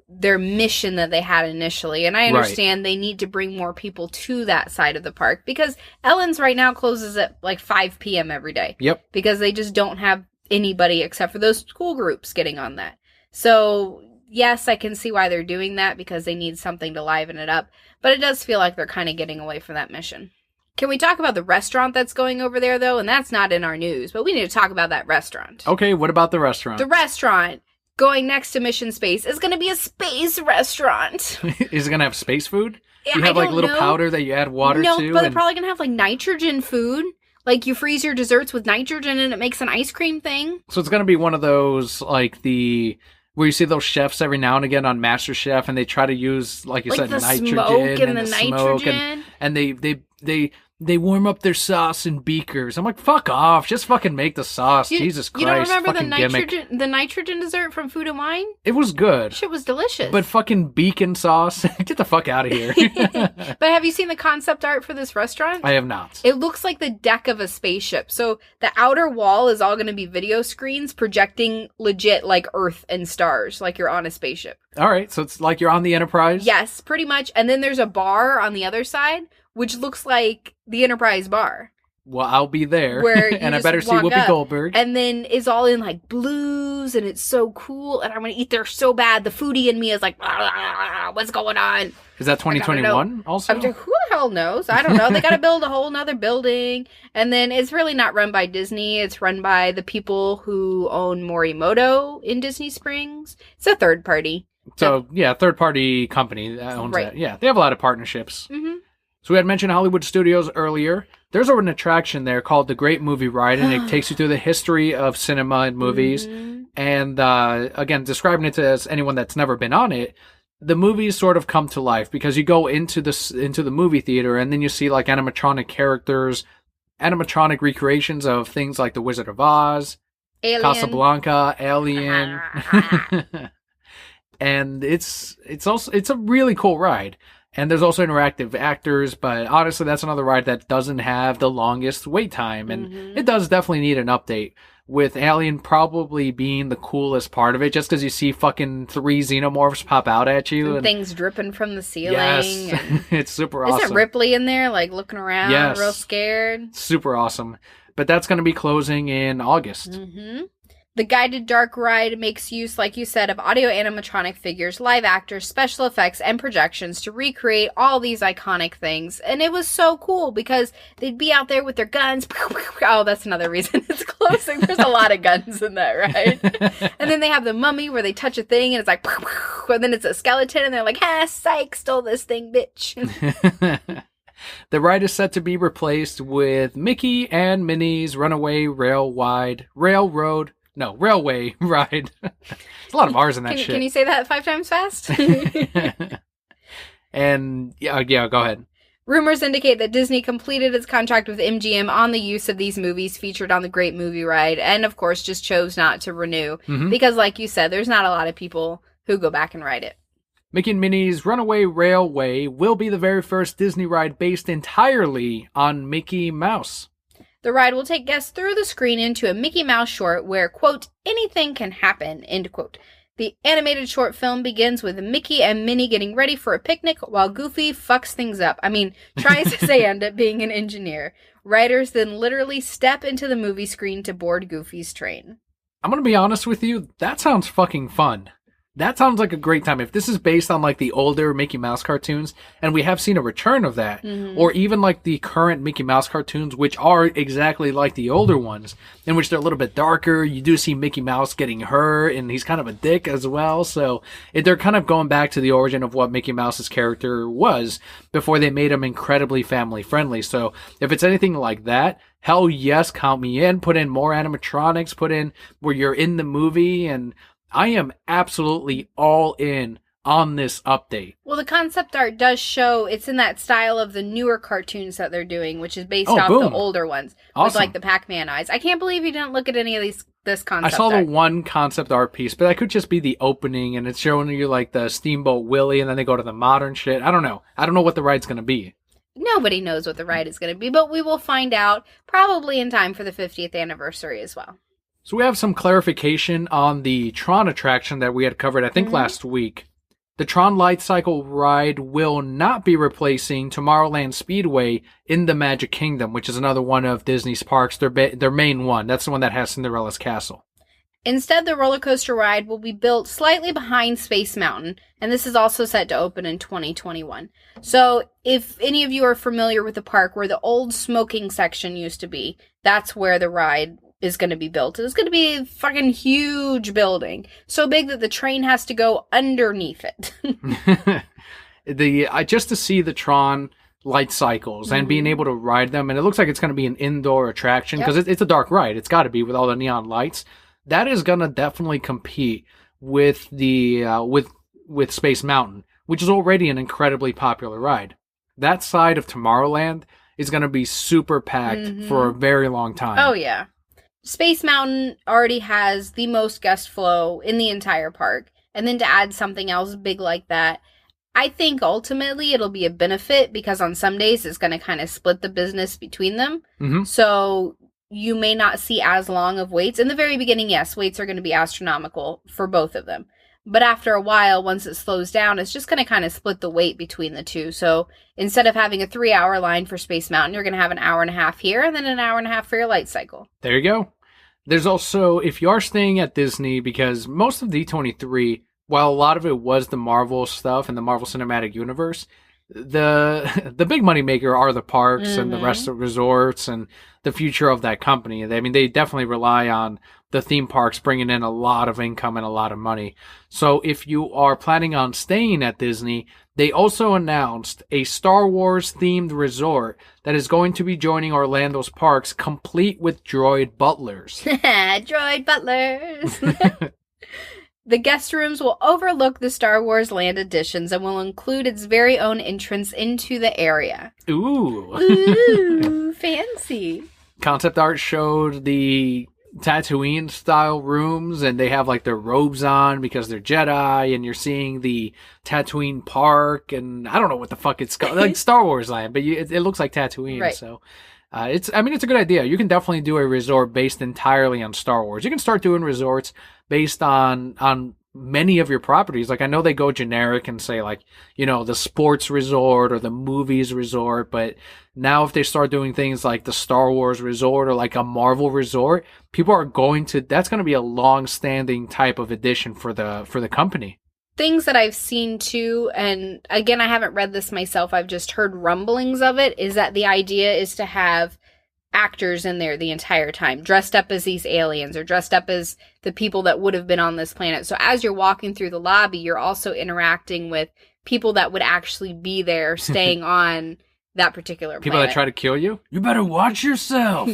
their mission that they had initially. And I understand they need to bring more people to that side of the park because Ellen's right now closes at like 5 p.m. every day. Yep. Because they just don't have anybody except for those school groups getting on that. So yes, I can see why they're doing that because they need something to liven it up. But it does feel like they're kind of getting away from that mission. Can we talk about the restaurant that's going over there, though? And that's not in our news, but we need to talk about that restaurant. Okay, what about the restaurant? The restaurant going next to Mission Space is going to be a space restaurant. Is it going to have space food? Yeah, You have like little powder that you add water to? No, but they're probably going to have like nitrogen food. Like you freeze your desserts with nitrogen and it makes an ice cream thing. So it's going to be one of those like where you see those chefs every now and again on MasterChef and they try to use, like you said, the nitrogen smoke and the smoke nitrogen. And they warm up their sauce in beakers. I'm like, fuck off. Just fucking make the sauce. Jesus Christ. You don't remember the nitrogen dessert from Food and Wine? It was good. Shit was delicious. But fucking beacon sauce. Get the fuck out of here. But have you seen the concept art for this restaurant? I have not. It looks like the deck of a spaceship. So the outer wall is all going to be video screens projecting legit like Earth and stars, like you're on a spaceship. All right. So it's like you're on the Enterprise? Yes, pretty much. And then there's a bar on the other side, which looks like the Enterprise bar. Well, I'll be there. Where and I better see Whoopi Goldberg. And then it's all in like blues and it's so cool. And I'm going to eat there so bad. The foodie in me is like, what's going on? Is that 2021 also? I'm like, who the hell knows? I don't know. They got to build a whole nother building. And then it's really not run by Disney. It's run by the people who own Morimoto in Disney Springs. It's a third party. So, yeah, third party company that owns that. Yeah, they have a lot of partnerships. Mm-hmm. So we had mentioned Hollywood Studios earlier. There's an attraction there called the Great Movie Ride, and it takes you through the history of cinema and movies. Mm-hmm. And again, describing it to as anyone that's never been on it, the movies sort of come to life because you go into the movie theater and then you see like animatronic characters, animatronic recreations of things like The Wizard of Oz, Alien. Casablanca, Alien. And it's a really cool ride. And there's also interactive actors, but honestly, that's another ride that doesn't have the longest wait time. And it does definitely need an update, with Alien probably being the coolest part of it, just because you see fucking 3 xenomorphs pop out at you. And things dripping from the ceiling. Yes, and it's super awesome. Isn't Ripley in there, like, looking around, yes. real scared? Super awesome. But that's going to be closing in August. The Guided Dark ride makes use, like you said, of audio animatronic figures, live actors, special effects, and projections to recreate all these iconic things. And it was so cool because they'd be out there with their guns. Oh, that's another reason it's closing. There's a lot of guns in that ride. And then they have the mummy where they touch a thing and it's like, and then it's a skeleton and they're like, psych, stole this thing, bitch. The ride is set to be replaced with Mickey and Minnie's Runaway Railway ride. There's a lot of R's in that shit. Can you say that 5 times fast? And yeah, go ahead. Rumors indicate that Disney completed its contract with MGM on the use of these movies featured on the Great Movie Ride, and of course just chose not to renew. Because like you said, there's not a lot of people who go back and ride it. Mickey and Minnie's Runaway Railway will be the very first Disney ride based entirely on Mickey Mouse. The ride will take guests through the screen into a Mickey Mouse short where, quote, anything can happen, end quote. The animated short film begins with Mickey and Minnie getting ready for a picnic while Goofy fucks things up. Tries his hand at being an engineer. Riders then literally step into the movie screen to board Goofy's train. I'm going to be honest with you, that sounds fucking fun. That sounds like a great time. If this is based on like the older Mickey Mouse cartoons, and we have seen a return of that, or even like the current Mickey Mouse cartoons, which are exactly like the older ones, in which they're a little bit darker, you do see Mickey Mouse getting hurt, and he's kind of a dick as well. So they're kind of going back to the origin of what Mickey Mouse's character was before they made him incredibly family friendly. So if it's anything like that, hell yes, count me in. Put in more animatronics, put in where you're in the movie, and I am absolutely all in on this update. Well, the concept art does show it's in that style of the newer cartoons that they're doing, which is based off the older ones. Awesome. With like the Pac-Man eyes. I can't believe you didn't look at any of this concept I saw art. the one concept art piece, but that could just be the opening, and it's showing you like the Steamboat Willie, and then they go to the modern shit. I don't know. I don't know what the ride's going to be. Nobody knows what the ride is going to be, but we will find out probably in time for the 50th anniversary as well. So we have some clarification on the Tron attraction that we had covered, I think, last week. The Tron Light Cycle ride will not be replacing Tomorrowland Speedway in the Magic Kingdom, which is another one of Disney's parks, their main one. That's the one that has Cinderella's castle. Instead, the roller coaster ride will be built slightly behind Space Mountain, and this is also set to open in 2021. So, if any of you are familiar with the park where the old smoking section used to be, that's where the ride is going to be built. It's going to be a fucking huge building. So big that the train has to go underneath it. Just to see the Tron light cycles and being able to ride them, and it looks like it's going to be an indoor attraction because it's a dark ride. It's got to be with all the neon lights. That is going to definitely compete with the with Space Mountain, which is already an incredibly popular ride. That side of Tomorrowland is going to be super packed for a very long time. Oh, yeah. Space Mountain already has the most guest flow in the entire park. And then to add something else big like that, I think ultimately it'll be a benefit because on some days it's going to kind of split the business between them. So you may not see as long of waits. In the very beginning, yes, waits are going to be astronomical for both of them. But after a while, once it slows down, it's just going to kind of split the wait between the two. So instead of having a 3-hour line for Space Mountain, you're going to have an hour and a half here and then an hour and a half for your light cycle. There you go. There's also, if you are staying at Disney, because most of D23, while a lot of it was the Marvel stuff and the Marvel Cinematic Universe, the big money maker are the parks and the rest of resorts and the future of that company. I mean, they definitely rely on the theme parks bringing in a lot of income and a lot of money. So if you are planning on staying at Disney, they also announced a Star Wars themed resort that is going to be joining Orlando's parks, complete with droid butlers. Droid butlers. The guest rooms will overlook the Star Wars Land additions and will include its very own entrance into the area. Ooh. Ooh, fancy. Concept art showed the Tatooine-style rooms, and they have, like, their robes on because they're Jedi, and you're seeing the Tatooine Park, and I don't know what the fuck it's called. Like, Star Wars Land, but it looks like Tatooine, right. So... it's a good idea. You can definitely do a resort based entirely on Star Wars. You can start doing resorts based on many of your properties. Like, I know they go generic and say, like, you know, the sports resort or the movies resort, but now if they start doing things like the Star Wars resort or like a Marvel resort, people are that's going to be a long-standing type of addition for the company. Things that I've seen too, and again, I haven't read this myself, I've just heard rumblings of it, is that the idea is to have actors in there the entire time, dressed up as these aliens or dressed up as the people that would have been on this planet. So as you're walking through the lobby, you're also interacting with people that would actually be there staying on that particular planet. People that try to kill you? You better watch yourself.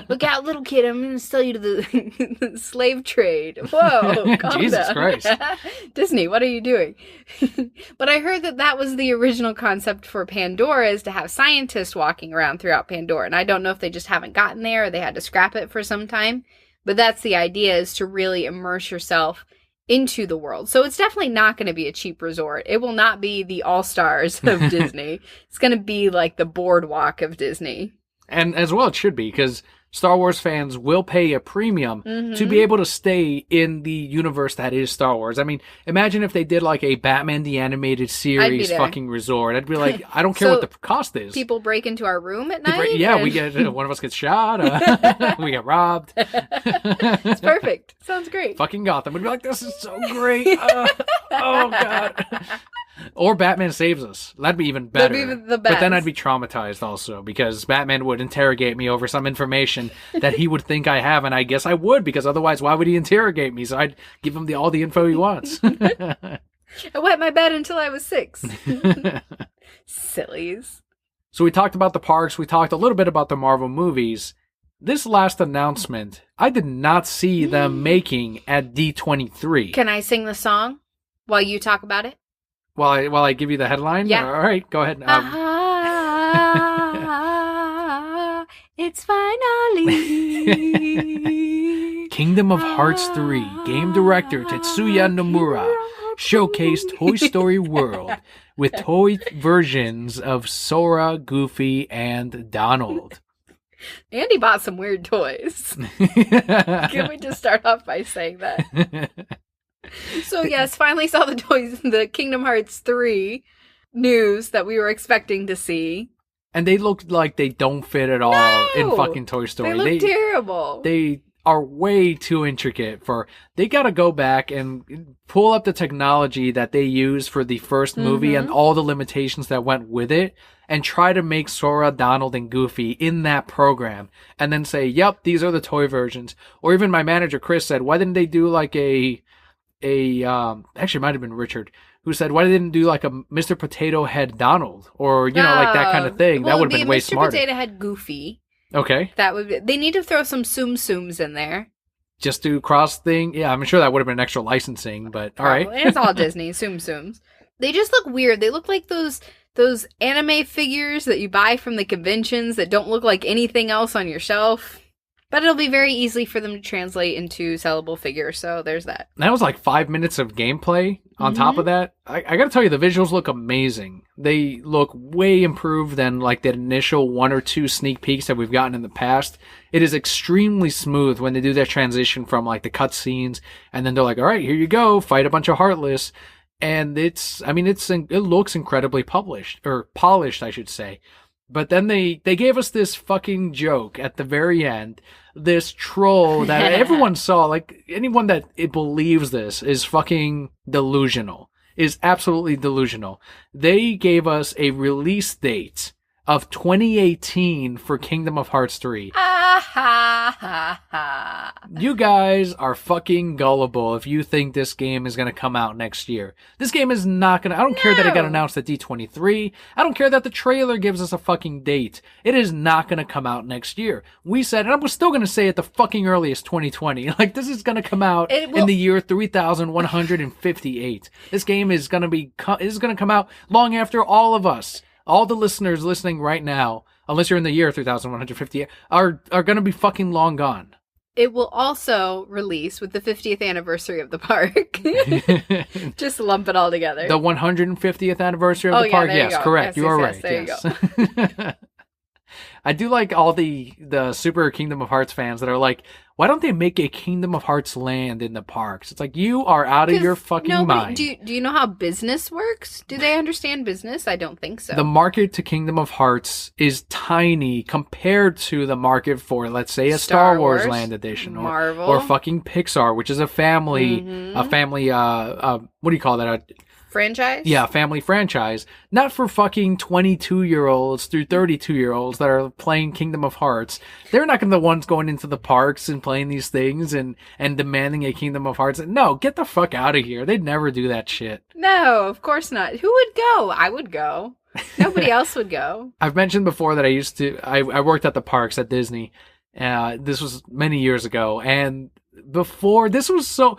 Look out, little kid, I'm going to sell you to the slave trade. Whoa, calm Jesus down. Christ. Disney, what are you doing? But I heard that was the original concept for Pandora, is to have scientists walking around throughout Pandora. And I don't know if they just haven't gotten there or they had to scrap it for some time. But that's the idea, is to really immerse yourself into the world. So it's definitely not going to be a cheap resort. It will not be the All-Stars of Disney. It's going to be like the boardwalk of Disney. And as well it should be, because Star Wars fans will pay a premium to be able to stay in the universe that is Star Wars. I mean, imagine if they did like a Batman the Animated Series fucking resort. I'd be like, I don't care what the cost is. People break into our room at night? We get one of us gets shot. We get robbed. It's perfect. Sounds great. Fucking Gotham would be like, this is so great. Oh, God. Or Batman saves us. That'd be even better. That'd be the best. But then I'd be traumatized also, because Batman would interrogate me over some information that he would think I have, and I guess I would, because otherwise why would he interrogate me? So I'd give him all the info he wants. I wet my bed until I was 6. Sillies. So we talked about the parks. We talked a little bit about the Marvel movies. This last announcement, I did not see them making at D23. Can I sing the song while you talk about it? While I give you the headline? Yeah. All right, go ahead. It's finally Kingdom of Hearts 3 game director Tetsuya Nomura showcased Toy Story World with toy versions of Sora, Goofy, and Donald. Andy bought some weird toys. Can we just start off by saying that? So yes, finally saw the toys in the Kingdom Hearts 3 news that we were expecting to see. And they look like they don't fit at all in fucking Toy Story. They look terrible. They are way too intricate for... They gotta go back and pull up the technology that they used for the first movie and all the limitations that went with it, and try to make Sora, Donald, and Goofy in that program, and then say, yep, these are the toy versions. Or even my manager, Chris, said, why didn't they do like actually it might have been Richard, who said, why didn't do like a Mr. Potato Head Donald? Or, like that kind of thing. Well, that would have been way smarter. Mr. Potato Head Goofy. Okay. They need to throw some Tsum Tsums in there. Just do cross thing? Yeah, I'm sure that would have been extra licensing, but alright. It's all Disney, Tsum Tsums. They just look weird. They look like those anime figures that you buy from the conventions that don't look like anything else on your shelf. But it'll be very easy for them to translate into sellable figures, so there's that. That was like 5 minutes of gameplay on top of that. I gotta tell you, the visuals look amazing. They look way improved than like the initial 1 or 2 sneak peeks that we've gotten in the past. It is extremely smooth when they do that transition from like the cutscenes, and then they're like, all right, here you go, fight a bunch of Heartless. And it looks incredibly polished, I should say. But then they gave us this fucking joke at the very end. This troll that everyone saw, like anyone that believes this is fucking delusional, is absolutely delusional. They gave us a release date of 2018 for Kingdom of Hearts 3. Ah, ha, ha, ha. You guys are fucking gullible if you think this game is going to come out next year. This game is not going to... I don't care that it got announced at D23. I don't care that the trailer gives us a fucking date. It is not going to come out next year. We said, and I'm still going to say at the fucking earliest 2020. Like, this is going to come out in the year 3158. This game is going to come out long after all of us. All the listeners listening right now, unless you're in the year 3158, are going to be fucking long gone. It will also release with the 50th anniversary of the park. Just lump it all together. The 150th anniversary of the park? Yes, correct. Yes, you are right. There you go. I do like all the Super Kingdom of Hearts fans that are like, why don't they make a Kingdom of Hearts land in the parks? It's like, you are out of your fucking mind. Do you know how business works? Do they understand business? I don't think so. The market to Kingdom of Hearts is tiny compared to the market for, let's say, a Star Wars Land Edition. Marvel. Or fucking Pixar, which is a family, what do you call that? Franchise? Yeah, family franchise. Not for fucking 22-year-olds through 32-year-olds that are playing Kingdom of Hearts. They're not going to be the ones going into the parks and playing these things and demanding a Kingdom of Hearts. No, get the fuck out of here. They'd never do that shit. No, of course not. Who would go? I would go. Nobody else would go. I've mentioned before that I worked at the parks at Disney. This was many years ago. And before, this was so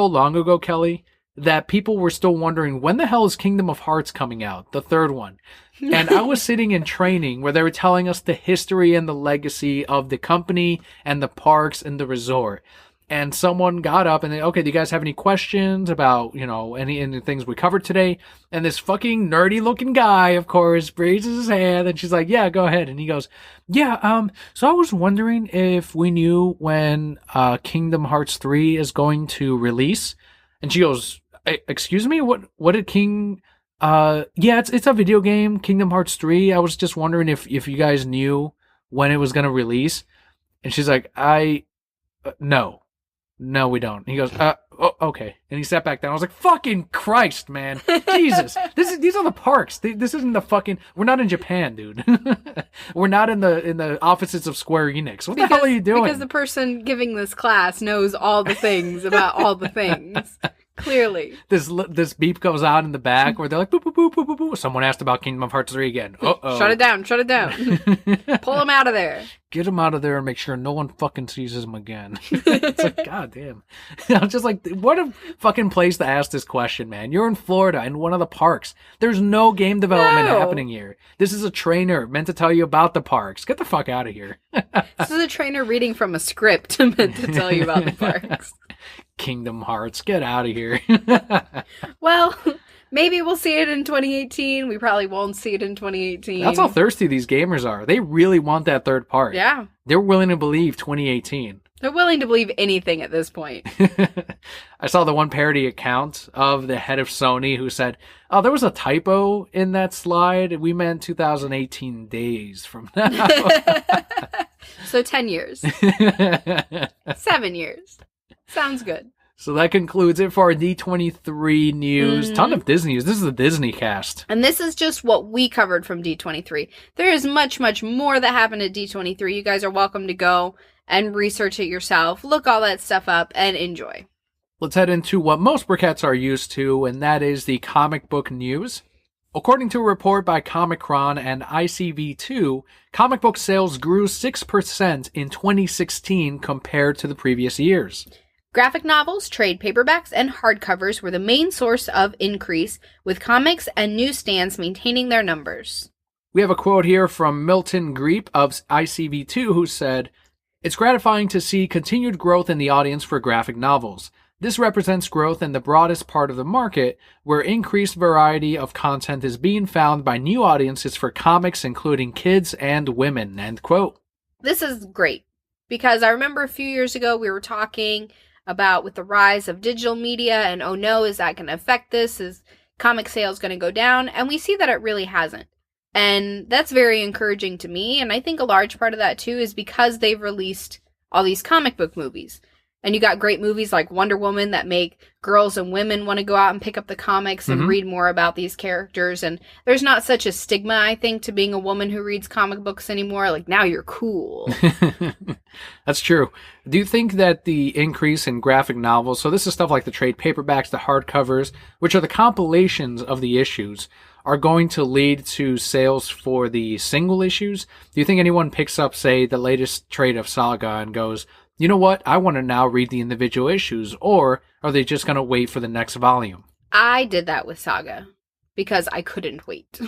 long ago, Kelly, that people were still wondering, when the hell is Kingdom of Hearts coming out? The third one. And I was sitting in training where they were telling us the history and the legacy of the company and the parks and the resort. And someone got up and they, okay, do you guys have any questions about, any things we covered today? And this fucking nerdy looking guy, of course, raises his hand and she's like, yeah, go ahead. And he goes, yeah, so I was wondering if we knew when Kingdom Hearts 3 is going to release. And she goes, excuse me, what did King... yeah, it's a video game, Kingdom Hearts 3. I was just wondering if you guys knew when it was going to release. And she's like, no, we don't. And he goes, okay. And he sat back down. I was like, fucking Christ, man. Jesus. These are the parks. This isn't the fucking... We're not in Japan, dude. We're not in the offices of Square Enix. What the hell are you doing? Because the person giving this class knows all the things about all the things. Clearly. This beep goes out in the back where they're like, boop, boop, boop, boop, boop, boop. Someone asked about Kingdom of Hearts 3 again. Uh-oh. Shut it down. Pull him out of there. Get him out of there and make sure no one fucking sees him again. It's like, God damn. I'm just like, what a fucking place to ask this question, man. You're in Florida in one of the parks. There's no game development happening here. This is a trainer meant to tell you about the parks. Get the fuck out of here. This is a trainer reading from a script meant to tell you about the parks. Kingdom Hearts, get out of here. Well, maybe we'll see it in 2018. We probably won't see it in 2018. That's how thirsty these gamers are. They really want that third part. Yeah. They're willing to believe 2018. They're willing to believe anything at this point. I saw the one parody account of the head of Sony who said, oh, there was a typo in that slide. We meant 2018 days from now. So 10 years. 7 years. Sounds good. So that concludes it for our D23 news. Ton of Disney news. This is the Disney cast. And this is just what we covered from D23. There is much, much more that happened at D23. You guys are welcome to go and research it yourself. Look all that stuff up and enjoy. Let's head into what most Briquettes are used to, and that is the comic book news. According to a report by Comic-Con and ICV2, comic book sales grew 6% in 2016 compared to the previous years. Graphic novels, trade paperbacks, and hardcovers were the main source of increase, with comics and newsstands maintaining their numbers. We have a quote here from Milton Greep of ICV2 who said, "It's gratifying to see continued growth in the audience for graphic novels. This represents growth in the broadest part of the market, where increased variety of content is being found by new audiences for comics, including kids and women." End quote. This is great, because I remember a few years ago we were talking about with the rise of digital media and, oh no, is that going to affect this? Is comic sales going to go down? And we see that it really hasn't. And that's very encouraging to me. And I think a large part of that too is because they've released all these comic book movies. And you got great movies like Wonder Woman that make girls and women want to go out and pick up the comics and read more about these characters. And there's not such a stigma, I think, to being a woman who reads comic books anymore. Like, now you're cool. That's true. Do you think that the increase in graphic novels, so this is stuff like the trade paperbacks, the hardcovers, which are the compilations of the issues, are going to lead to sales for the single issues? Do you think anyone picks up, say, the latest trade of Saga and goes, you know what, I want to now read the individual issues, or are they just going to wait for the next volume? I did that with Saga because I couldn't wait.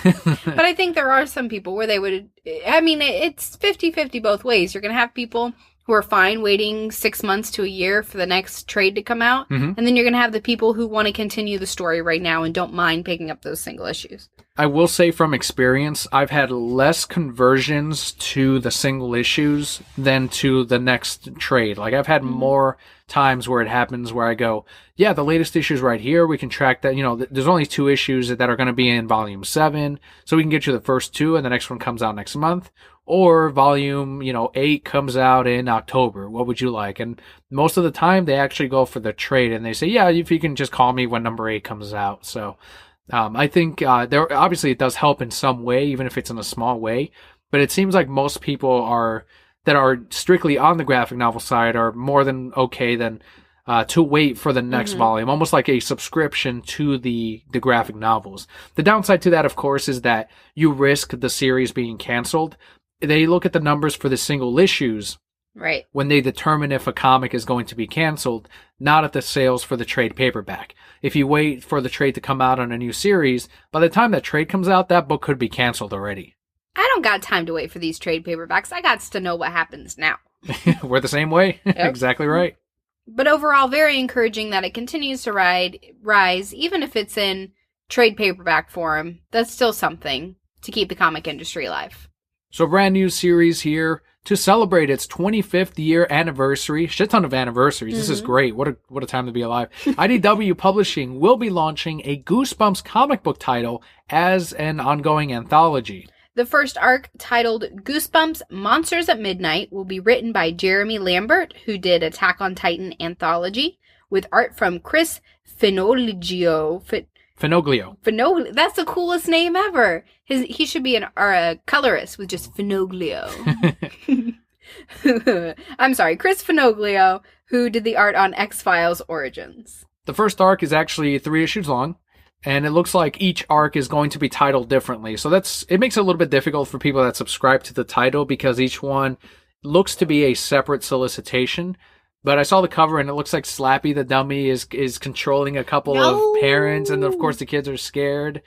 But I think there are some people where they would, I mean, it's 50-50 both ways. You're going to have people who are fine waiting 6 months to a year for the next trade to come out. And then you're going to have the people who want to continue the story right now and don't mind picking up those single issues. I will say from experience, I've had less conversions to the single issues than to the next trade. Like, I've had more times where it happens where I go, yeah, the latest issue's right here. We can track that. You know, there's only 2 issues that are going to be in volume 7. So we can get you the first 2 and the next one comes out next month. Or volume, 8 comes out in October. What would you like? And most of the time they actually go for the trade and they say, yeah, if you can just call me when number 8 comes out. So I think there obviously it does help in some way, even if it's in a small way. But it seems like most people that are strictly on the graphic novel side are more than okay than to wait for the next volume, almost like a subscription to the graphic novels. The downside to that, of course, is that you risk the series being canceled. They look at the numbers for the single issues right when they determine if a comic is going to be canceled, not at the sales for the trade paperback. If you wait for the trade to come out on a new series, by the time that trade comes out, that book could be canceled already. I don't got time to wait for these trade paperbacks. I got to know what happens now. We're the same way. Yep. Exactly right. But overall, very encouraging that it continues to rise, even if it's in trade paperback form. That's still something to keep the comic industry alive. So brand new series here to celebrate its 25th year anniversary. Shit ton of anniversaries. This is great. What a time to be alive. IDW Publishing will be launching a Goosebumps comic book title as an ongoing anthology. The first arc, titled Goosebumps Monsters at Midnight, will be written by Jeremy Lambert, who did Attack on Titan anthology, with art from Chris Finoglio. That's the coolest name ever. He should be a colorist with just Finoglio. I'm sorry, Chris Finoglio, who did the art on X-Files Origins. The first arc is actually 3 issues long, and it looks like each arc is going to be titled differently. So it makes it a little bit difficult for people that subscribe to the title because each one looks to be a separate solicitation. But I saw the cover and it looks like Slappy the dummy is controlling a couple of parents, and of course the kids are scared.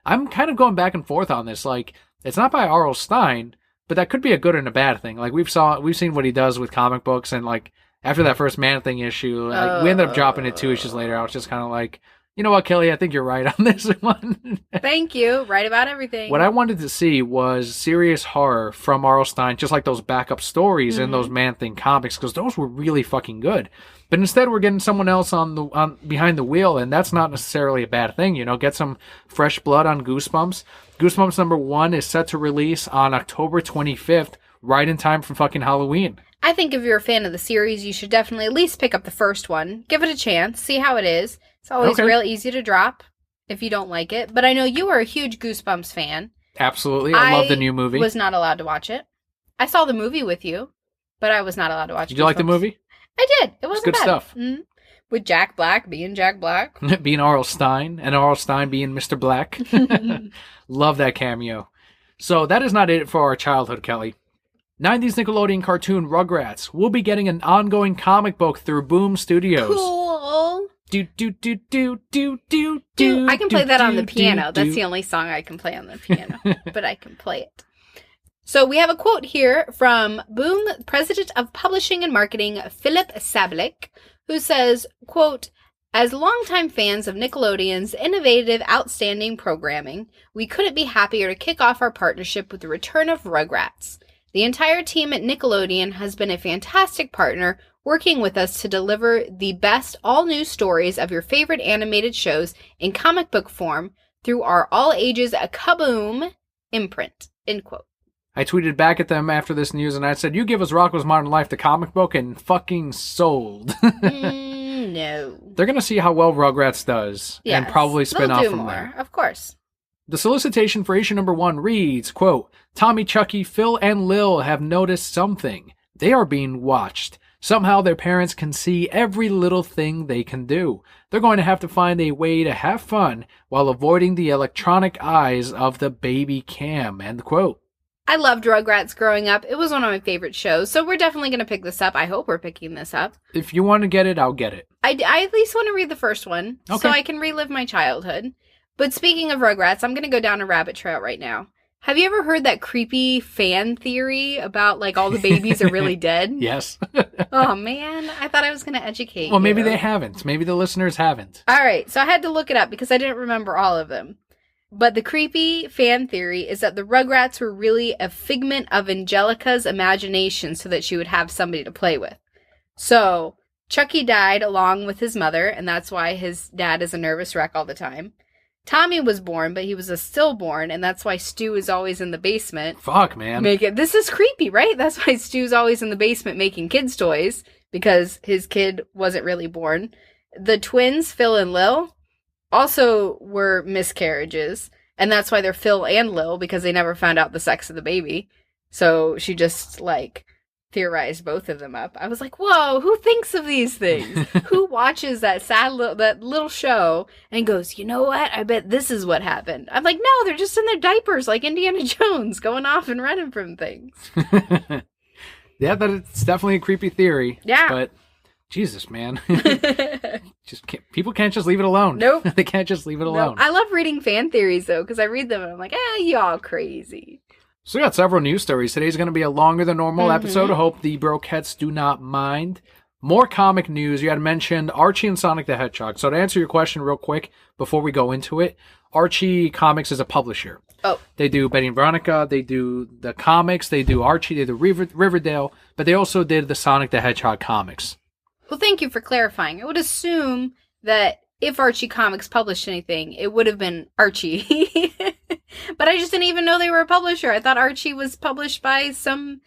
I'm kind of going back and forth on this. Like, it's not by R.L. Stine, but that could be a good and a bad thing. Like, we've seen what he does with comic books, and like after that first Man-Thing issue, we ended up dropping it 2 issues later. I was just kind of like, you know what, Kelly, I think you're right on this one. Thank you. Right about everything. What I wanted to see was serious horror from R.L. Stine, just like those backup stories in those Man-Thing comics, because those were really fucking good. But instead, we're getting someone else on behind the wheel, and that's not necessarily a bad thing. Get some fresh blood on Goosebumps. Goosebumps number 1 is set to release on October 25th, right in time for fucking Halloween. I think if you're a fan of the series, you should definitely at least pick up the first one. Give it a chance. See how it is. It's always real easy to drop if you don't like it. But I know you are a huge Goosebumps fan. Absolutely. I love the new movie. I was not allowed to watch it. I saw the movie with you, but I was not allowed to watch it. Did you like the movie? I did. It wasn't good bad. Stuff. Mm-hmm. With Jack Black being Jack Black. Being R.L. Stine, and R.L. Stine being Mr. Black. Love that cameo. So that is not it for our childhood, Kelly. 90s Nickelodeon cartoon Rugrats will be getting an ongoing comic book through Boom Studios. Cool. Do. I can play that on the piano. That's the only song I can play on the piano, but I can play it. So we have a quote here from Boom President of Publishing and Marketing, Philip Sablik, who says, quote, "As longtime fans of Nickelodeon's innovative, outstanding programming, we couldn't be happier to kick off our partnership with the return of Rugrats. The entire team at Nickelodeon has been a fantastic partner, working with us to deliver the best all-new stories of your favorite animated shows in comic book form through our all-ages Kaboom imprint," end quote. I tweeted back at them after this news and I said, you give us Rocko's Modern Life, the comic book, and fucking sold. No. They're going to see how well Rugrats does and probably spin off from there. Of course. The solicitation for issue number 1 reads, quote, Tommy, Chucky, Phil, and Lil have noticed something. They are being watched. Somehow their parents can see every little thing they can do. They're going to have to find a way to have fun while avoiding the electronic eyes of the baby cam, end quote. I loved Rugrats growing up. It was one of my favorite shows, so we're definitely going to pick this up. I hope we're picking this up. If you want to get it, I'll get it. I at least want to read the first one, so I can relive my childhood. But speaking of Rugrats, I'm going to go down a rabbit trail right now. Have you ever heard that creepy fan theory about, like, all the babies are really dead? Yes. Oh, man. I thought I was going to educate you. Well, maybe they haven't. Maybe the listeners haven't. All right. So I had to look it up because I didn't remember all of them. But the creepy fan theory is that the Rugrats were really a figment of Angelica's imagination so that she would have somebody to play with. So Chucky died along with his mother, and that's why his dad is a nervous wreck all the time. Tommy was born, but he was a stillborn, and that's why Stu is always in the basement. Fuck, man. This is creepy, right? That's why Stu's always in the basement making kids' toys, because his kid wasn't really born. The twins, Phil and Lil, also were miscarriages, and that's why they're Phil and Lil, because they never found out the sex of the baby. So she just, like, theorized both of them up. I was like, whoa, who thinks of these things? Who watches that that little show and goes, you know what? I bet this is what happened. I'm like, no, they're just in their diapers like Indiana Jones going off and running from things. Yeah, that's definitely a creepy theory. Yeah. But Jesus, man. People can't just leave it alone. Nope. They can't just leave it alone. I love reading fan theories, though, because I read them and I'm like, y'all crazy. So we got several news stories. Today's going to be a longer than normal episode. I hope the Brokettes do not mind. More comic news. You had mentioned Archie and Sonic the Hedgehog. So to answer your question real quick before we go into it, Archie Comics is a publisher. Oh. They do Betty and Veronica. They do the comics. They do Archie. They do Riverdale. But they also did the Sonic the Hedgehog comics. Well, thank you for clarifying. I would assume that if Archie Comics published anything, it would have been Archie. But I just didn't even know they were a publisher. I thought Archie was published by some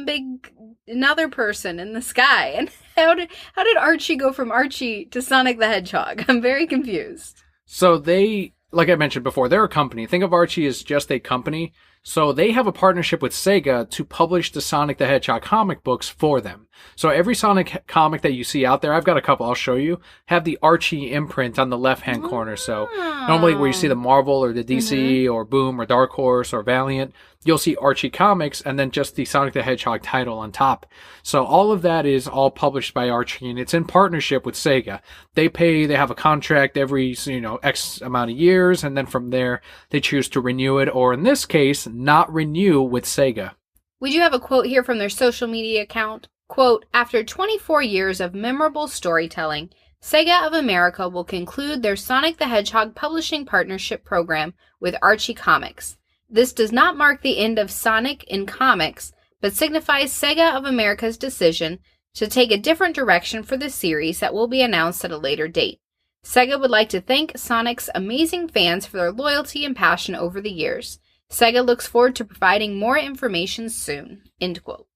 big another person in the sky. And how did Archie go from Archie to Sonic the Hedgehog? I'm very confused. So they, like I mentioned before, they're a company. Think of Archie as just a company. So they have a partnership with Sega to publish the Sonic the Hedgehog comic books for them. So every Sonic comic that you see out there, I've got a couple, I'll show you, have the Archie imprint on the left-hand corner. So normally where you see the Marvel or the DC or Boom or Dark Horse or Valiant, you'll see Archie Comics and then just the Sonic the Hedgehog title on top. So all of that is all published by Archie, and it's in partnership with Sega. They have a contract every, X amount of years, and then from there, they choose to renew it, or in this case, not renew with Sega. We do have a quote here from their social media account. Quote, after 24 years of memorable storytelling, Sega of America will conclude their Sonic the Hedgehog publishing partnership program with Archie Comics. This does not mark the end of Sonic in comics, but signifies Sega of America's decision to take a different direction for the series that will be announced at a later date. Sega would like to thank Sonic's amazing fans for their loyalty and passion over the years. Sega looks forward to providing more information soon. End quote.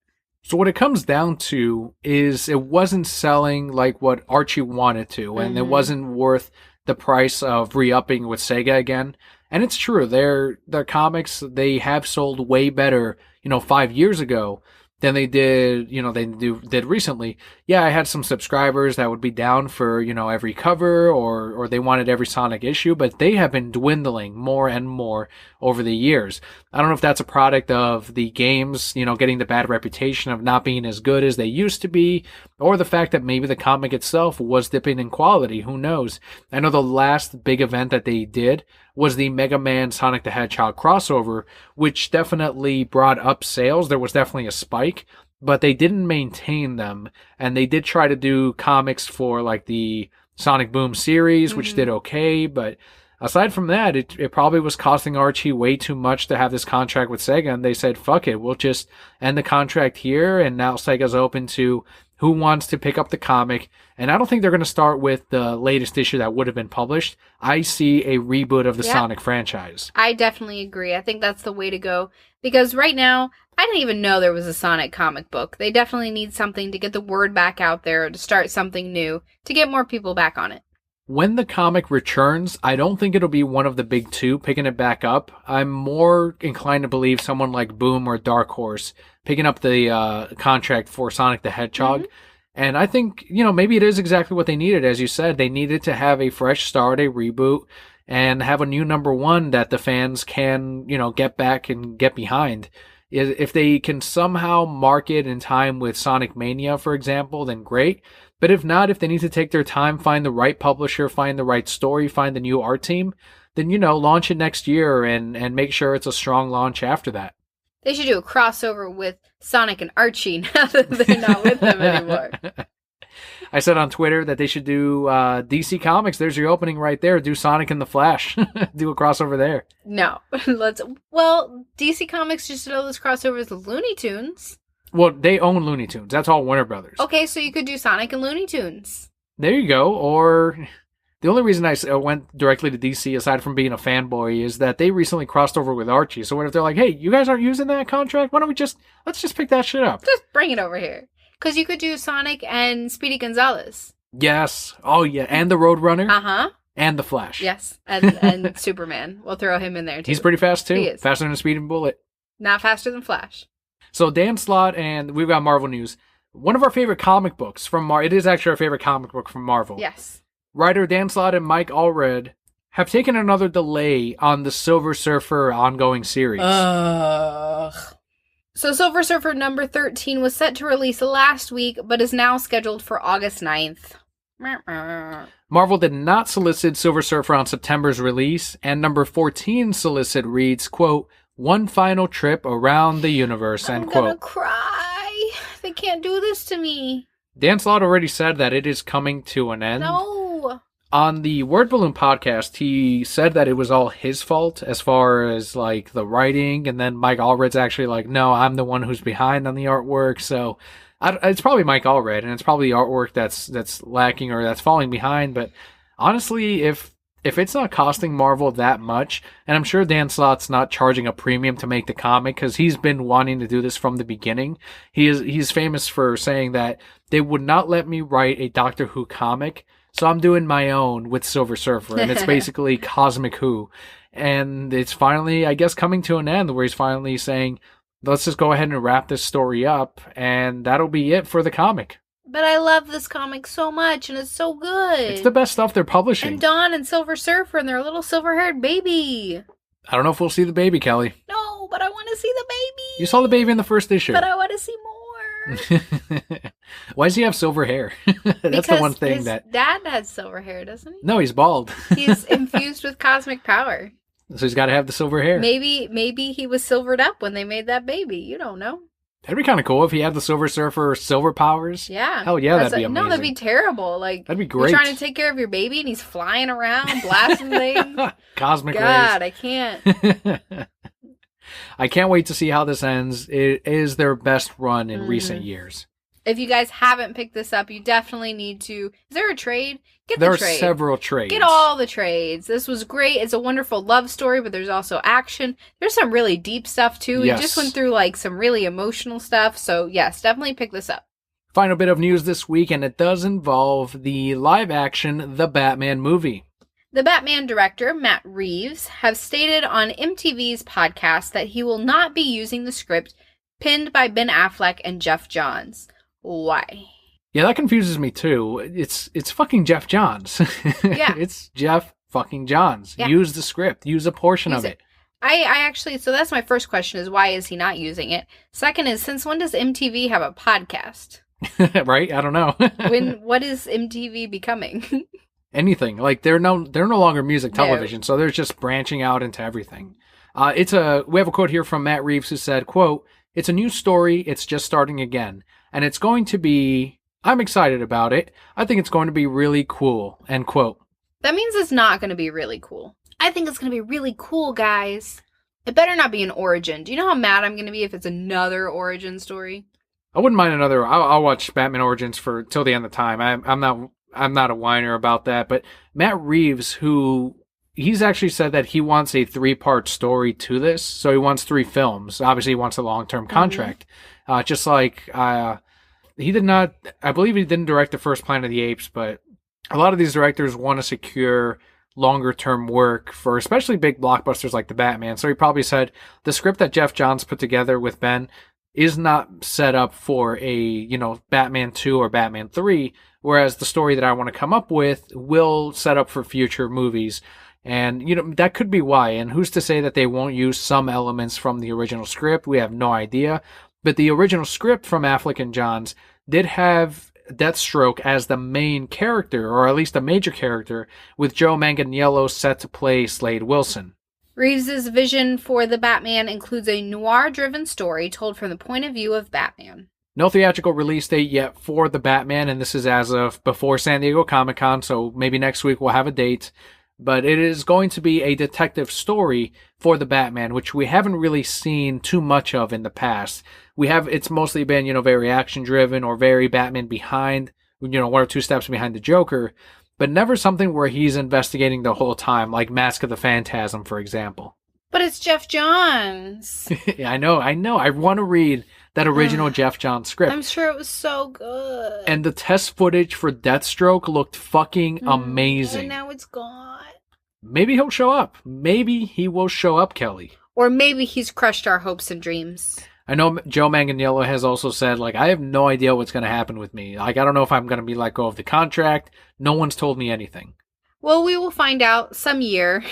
So what it comes down to is it wasn't selling like what Archie wanted to, and it wasn't worth the price of re-upping with Sega again. And it's true, their comics, they have sold way better, 5 years ago than they did, did recently. Yeah, I had some subscribers that would be down for, every cover or they wanted every Sonic issue, but they have been dwindling more and more over the years. I don't know if that's a product of the games, getting the bad reputation of not being as good as they used to be, or the fact that maybe the comic itself was dipping in quality. Who knows? I know the last big event that they did was the Mega Man Sonic the Hedgehog crossover, which definitely brought up sales. There was definitely a spike, but they didn't maintain them. And they did try to do comics for like the Sonic Boom series, which did okay, but aside from that, it probably was costing Archie way too much to have this contract with Sega, and they said, fuck it, we'll just end the contract here, and now Sega's open to who wants to pick up the comic. And I don't think they're going to start with the latest issue that would have been published. I see a reboot of the Sonic franchise. I definitely agree. I think that's the way to go. Because right now, I didn't even know there was a Sonic comic book. They definitely need something to get the word back out there, to start something new, to get more people back on it. When the comic returns, I don't think it'll be one of the big two picking it back up. I'm more inclined to believe someone like Boom or Dark Horse picking up the contract for Sonic the Hedgehog. Mm-hmm. And I think, maybe it is exactly what they needed. As you said, they needed to have a fresh start, a reboot, and have a new number one that the fans can, get back and get behind. If they can somehow mark it in time with Sonic Mania, for example, then great. But if not, if they need to take their time, find the right publisher, find the right story, find the new art team, then, launch it next year and make sure it's a strong launch after that. They should do a crossover with Sonic and Archie now that they're not with them anymore. I said on Twitter that they should do DC Comics. There's your opening right there. Do Sonic and the Flash. Do a crossover there. No. DC Comics just did all those crossovers with Looney Tunes. Well, they own Looney Tunes. That's all Warner Brothers. Okay, so you could do Sonic and Looney Tunes. There you go. Or the only reason I went directly to DC, aside from being a fanboy, is that they recently crossed over with Archie. So what if they're like, hey, you guys aren't using that contract? Why don't let's just pick that shit up. Just bring it over here. Because you could do Sonic and Speedy Gonzales. Yes. Oh, yeah. And the Roadrunner. Uh-huh. And the Flash. Yes. And Superman. We'll throw him in there, too. He's pretty fast, too. He is. Faster than a speeding bullet. Not faster than Flash. So Dan Slott, and we've got Marvel news. One of our favorite comic books from Marvel. It is actually our favorite comic book from Marvel. Yes. Writer Dan Slott and Mike Allred have taken another delay on the Silver Surfer ongoing series. So Silver Surfer number 13 was set to release last week, but is now scheduled for August 9th. Marvel did not solicit Silver Surfer on September's release, and number 14 solicit reads, quote, one final trip around the universe, end quote. I'm gonna cry. They can't do this to me. Dan Slott already said that it is coming to an end. No. On the Word Balloon podcast, he said that it was all his fault as far as, like, the writing, and then Mike Allred's actually like, no, I'm the one who's behind on the artwork, so it's probably Mike Allred, and it's probably the artwork that's lacking or that's falling behind, but honestly, if it's not costing Marvel that much, and I'm sure Dan Slott's not charging a premium to make the comic, because he's been wanting to do this from the beginning. He's famous for saying that they would not let me write a Doctor Who comic, so I'm doing my own with Silver Surfer, and it's basically Cosmic Who. And it's finally, I guess, coming to an end, where he's finally saying, let's just go ahead and wrap this story up, and that'll be it for the comic. But I love this comic so much, and it's so good. It's the best stuff they're publishing. And Dawn and Silver Surfer and their little silver-haired baby. I don't know if we'll see the baby, Kelly. No, but I want to see the baby. You saw the baby in the first issue. But I want to see more. Why does he have silver hair? That's because the one thing his that... dad has silver hair, doesn't he? No, he's bald. He's infused with cosmic power. So he's got to have the silver hair. Maybe he was silvered up when they made that baby. You don't know. That'd be kind of cool if he had the Silver Surfer silver powers. Yeah. Hell yeah, that'd be amazing. No, that'd be terrible. Like, that'd be great. You're trying to take care of your baby and he's flying around, blasting things. Cosmic God, rays. I can't. I can't wait to see how this ends. It is their best run in recent years. If you guys haven't picked this up, you definitely need to. Is there a trade? Get the there trade. There are several trades. Get all the trades. This was great. It's a wonderful love story, but there's also action. There's some really deep stuff, too. Yes. We just went through, like, some really emotional stuff. So, yes, definitely pick this up. Final bit of news this week, and it does involve the live-action The Batman movie. The Batman director, Matt Reeves, has stated on MTV's podcast that he will not be using the script penned by Ben Affleck and Jeff Johns. Why? Yeah, that confuses me too. It's fucking Jeff Johns. Yeah. It's Jeff fucking Johns. Yeah. Use the script. Use a portion of it. I actually, so that's my first question is why is he not using it? Second is, since when does MTV have a podcast? Right? I don't know. What is MTV becoming? Anything. Like they're no longer music television, so they're just branching out into everything. We have a quote here from Matt Reeves who said, quote, "It's a new story. It's just starting again. And it's going to be, I'm excited about it. I think it's going to be really cool," end quote. That means it's not going to be really cool. I think it's going to be really cool, guys. It better not be an origin. Do you know how mad I'm going to be if it's another origin story? I wouldn't mind another. I'll watch Batman Origins for till the end of time. I'm not a whiner about that. But Matt Reeves, he's actually said that he wants a 3-part story to this. So he wants 3 films. Obviously, he wants a long-term contract. Just like he did not. I believe he didn't direct the first Planet of the Apes, but a lot of these directors want to secure longer term work for especially big blockbusters like the Batman. So he probably said the script that Jeff Johns put together with Ben is not set up for a, Batman 2 or Batman 3, whereas the story that I want to come up with will set up for future movies. And, that could be why. And who's to say that they won't use some elements from the original script? We have no idea. But the original script from Affleck and Johns did have Deathstroke as the main character, or at least a major character, with Joe Manganiello set to play Slade Wilson. Reeves' vision for the Batman includes a noir-driven story told from the point of view of Batman. No theatrical release date yet for the Batman, and this is as of before San Diego Comic-Con, so maybe next week we'll have a date. But it is going to be a detective story for the Batman, which we haven't really seen too much of in the past. It's mostly been, very action-driven or very Batman behind, 1 or 2 steps behind the Joker, but never something where he's investigating the whole time, like Mask of the Phantasm, for example. But it's Jeff Johns. I know. I want to read that original Jeff Johns script. I'm sure it was so good. And the test footage for Deathstroke looked fucking amazing. And now it's gone. Maybe he'll show up. Maybe he will show up, Kelly. Or maybe he's crushed our hopes and dreams. I know Joe Manganiello has also said, I have no idea what's going to happen with me. I don't know if I'm going to be let go of the contract. No one's told me anything. Well, we will find out some year,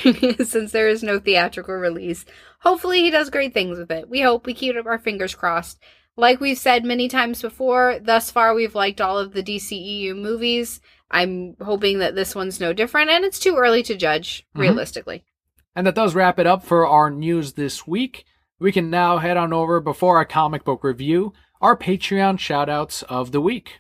since there is no theatrical release. Hopefully he does great things with it. We hope. We keep our fingers crossed. Like we've said many times before, thus far we've liked all of the DCEU movies. I'm hoping that this one's no different, and it's too early to judge, realistically. And that does wrap it up for our news this week. We can now head on over, before our comic book review, our Patreon shoutouts of the week.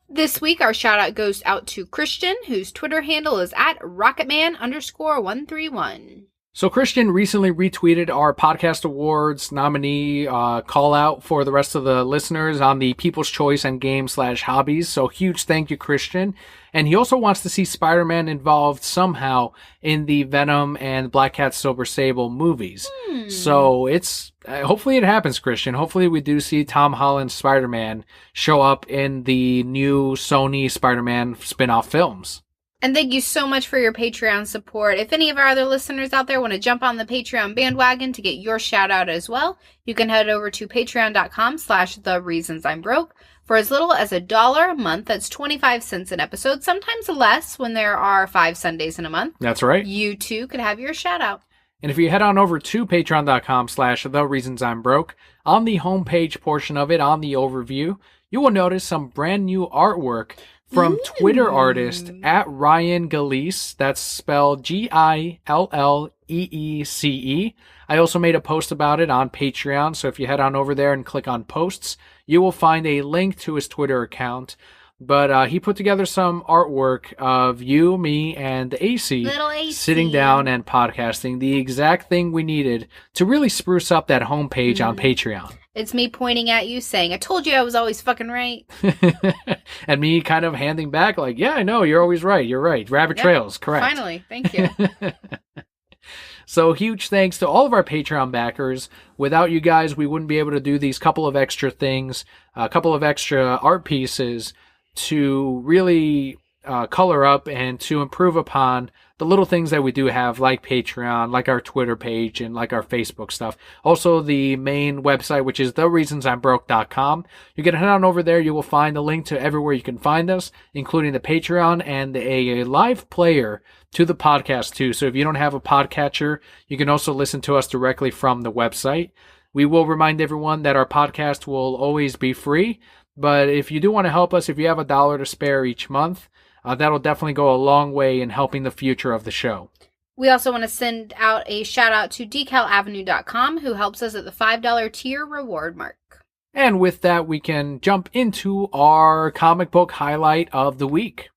This week, our shout out goes out to Christian, whose Twitter handle is @Rocketman_131. So Christian recently retweeted our Podcast Awards nominee call out for the rest of the listeners on the People's Choice and Game/Hobbies. So huge thank you, Christian. And he also wants to see Spider-Man involved somehow in the Venom and Black Cat Silver Sable movies. So it's hopefully it happens, Christian. Hopefully we do see Tom Holland's Spider-Man show up in the new Sony Spider-Man spin-off films. And thank you so much for your Patreon support. If any of our other listeners out there want to jump on the Patreon bandwagon to get your shout out as well, you can head over to patreon.com/thereasonsimebroke for as little as $1 a month. That's 25 cents an episode, sometimes less when there are 5 Sundays in a month. That's right. You too could have your shout out. And if you head on over to patreon.com/thereasonsimebroke, on the homepage portion of it, on the overview, you will notice some brand new artwork from Twitter artist @Ryan Gillese. That's spelled Gilleece. I also made a post about it on Patreon, so if you head on over there and click on posts, you will find a link to his Twitter account. But he put together some artwork of you, me, and AC sitting down and podcasting, the exact thing we needed to really spruce up that homepage on Patreon. It's me pointing at you saying, I told you I was always fucking right. And me kind of handing back yeah, I know, you're always right. You're right. Rabbit trails, correct. Finally, thank you. So huge thanks to all of our Patreon backers. Without you guys, we wouldn't be able to do these couple of extra things, a couple of extra art pieces to really color up and to improve upon the little things that we do have, like Patreon, like our Twitter page, and like our Facebook stuff. Also, the main website, which is thereasonsimbroke.com. You can head on over there. You will find a link to everywhere you can find us, including the Patreon and a live player to the podcast, too. So if you don't have a podcatcher, you can also listen to us directly from the website. We will remind everyone that our podcast will always be free. But if you do want to help us, if you have $1 to spare each month, that'll definitely go a long way in helping the future of the show. We also want to send out a shout out to decalavenue.com, who helps us at the $5 tier reward mark. And with that, we can jump into our comic book highlight of the week.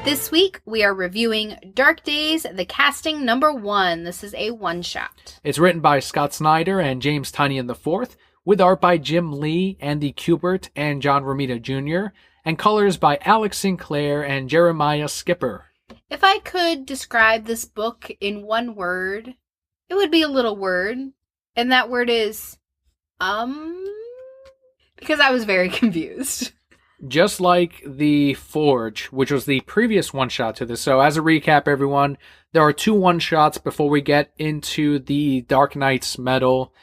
This week, we are reviewing Dark Days, the casting #1. This is a one-shot. It's written by Scott Snyder and James Tynion IV, with art by Jim Lee, Andy Kubert, and John Romita Jr., and colors by Alex Sinclair and Jeremiah Skipper. If I could describe this book in one word, it would be a little word, and that word is, because I was very confused. Just like The Forge, which was the previous one-shot to this. So as a recap, everyone, there are 2 one-shots before we get into the Dark Knights Metal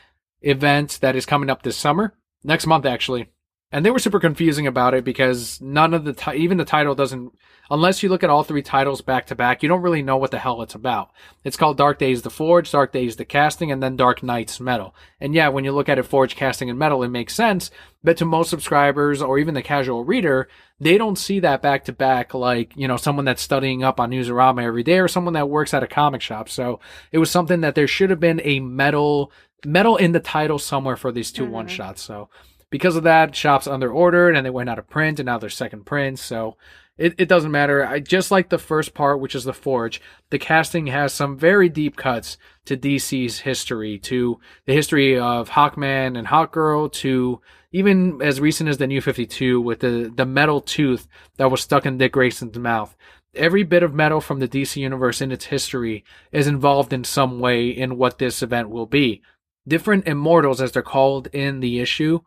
event that is coming up this summer. Next month, actually. And they were super confusing about it because none of the even the title doesn't, unless you look at all 3 titles back to back, you don't really know what the hell it's about. It's called Dark Days The Forge, Dark Days The Casting, and then Dark Knights Metal. And yeah, when you look at it, Forge, Casting, and Metal, it makes sense. But to most subscribers or even the casual reader, they don't see that back to back like, someone that's studying up on Newsarama every day or someone that works at a comic shop. So it was something that there should have been a metal in the title somewhere for these 2 one-shots. So because of that, shops under-ordered, and they went out of print, and now they're second prints, so it doesn't matter. Just like the first part, which is The Forge, the casting has some very deep cuts to DC's history, to the history of Hawkman and Hawkgirl, to even as recent as the New 52 with the metal tooth that was stuck in Dick Grayson's mouth. Every bit of metal from the DC universe in its history is involved in some way in what this event will be. Different immortals, as they're called in the issue,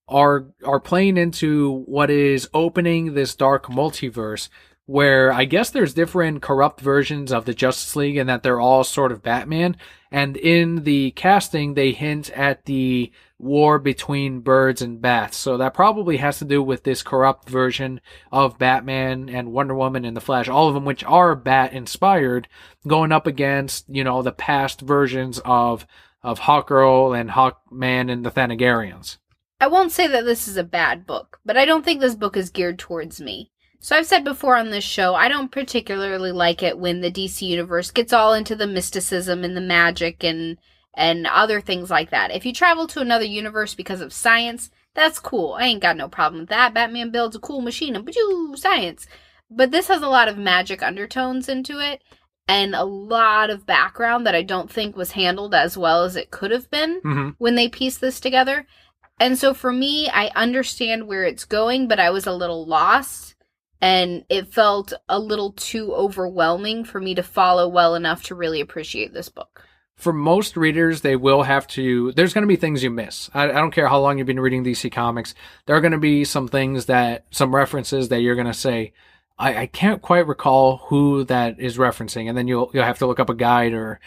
are playing into what is opening this dark multiverse where I guess there's different corrupt versions of the Justice League and that they're all sort of Batman. And in the casting, they hint at the war between birds and bats. So that probably has to do with this corrupt version of Batman and Wonder Woman and the Flash, all of them which are Bat-inspired, going up against, the past versions of Hawkgirl and Hawkman and the Thanagarians. I won't say that this is a bad book, but I don't think this book is geared towards me. So I've said before on this show, I don't particularly like it when the DC universe gets all into the mysticism and the magic and other things like that. If you travel to another universe because of science, that's cool. I ain't got no problem with that. Batman builds a cool machine and science. But this has a lot of magic undertones into it and a lot of background that I don't think was handled as well as it could have been when they pieced this together. And so for me, I understand where it's going, but I was a little lost, and it felt a little too overwhelming for me to follow well enough to really appreciate this book. For most readers, they will have to, there's going to be things you miss. I don't care how long you've been reading DC Comics. There are going to be some some references that you're going to say, I can't quite recall who that is referencing. And then you'll have to look up a guide or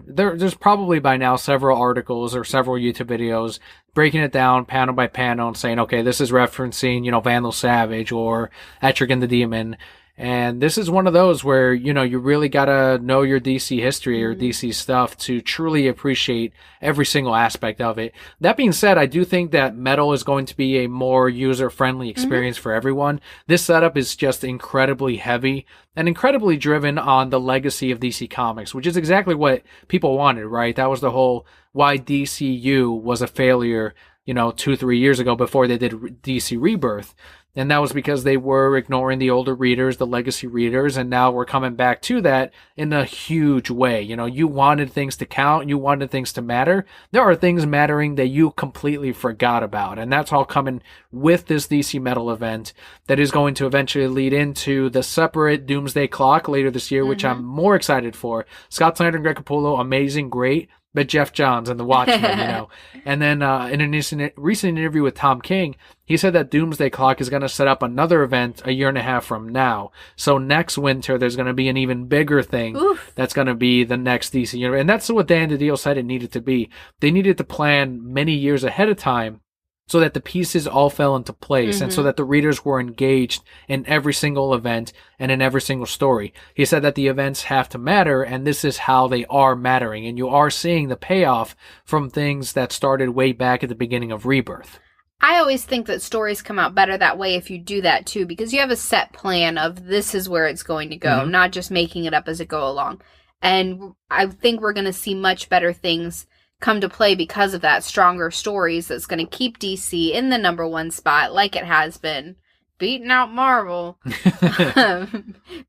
there's probably by now several articles or several YouTube videos breaking it down panel by panel and saying, okay, this is referencing, Vandal Savage or Etrigan the Demon. And this is one of those where, you really gotta know your DC history or DC stuff to truly appreciate every single aspect of it. That being said, I do think that Metal is going to be a more user-friendly experience for everyone. This setup is just incredibly heavy and incredibly driven on the legacy of DC Comics, which is exactly what people wanted, right? That was the whole why DCU was a failure, 2-3 years ago before they did DC Rebirth. And that was because they were ignoring the older readers, the legacy readers, and now we're coming back to that in a huge way. You wanted things to count, you wanted things to matter. There are things mattering that you completely forgot about, and that's all coming with this DC Metal event that is going to eventually lead into the separate Doomsday Clock later this year, which I'm more excited for. Scott Snyder and Greg Capullo, amazing, great. But Jeff Johns and the Watchmen, And then in a recent interview with Tom King, he said that Doomsday Clock is going to set up another event a year and a half from now. So next winter, there's going to be an even bigger thing that's going to be the next DC universe. And that's what Dan DiDio said it needed to be. They needed to plan many years ahead of time so that the pieces all fell into place and so that the readers were engaged in every single event and in every single story. He said that the events have to matter, and this is how they are mattering. And you are seeing the payoff from things that started way back at the beginning of Rebirth. I always think that stories come out better that way if you do that too, because you have a set plan of this is where it's going to go, not just making it up as it go along. And I think we're going to see much better things come to play because of that. Stronger stories that's going to keep DC in the #1 spot like it has been, beating out Marvel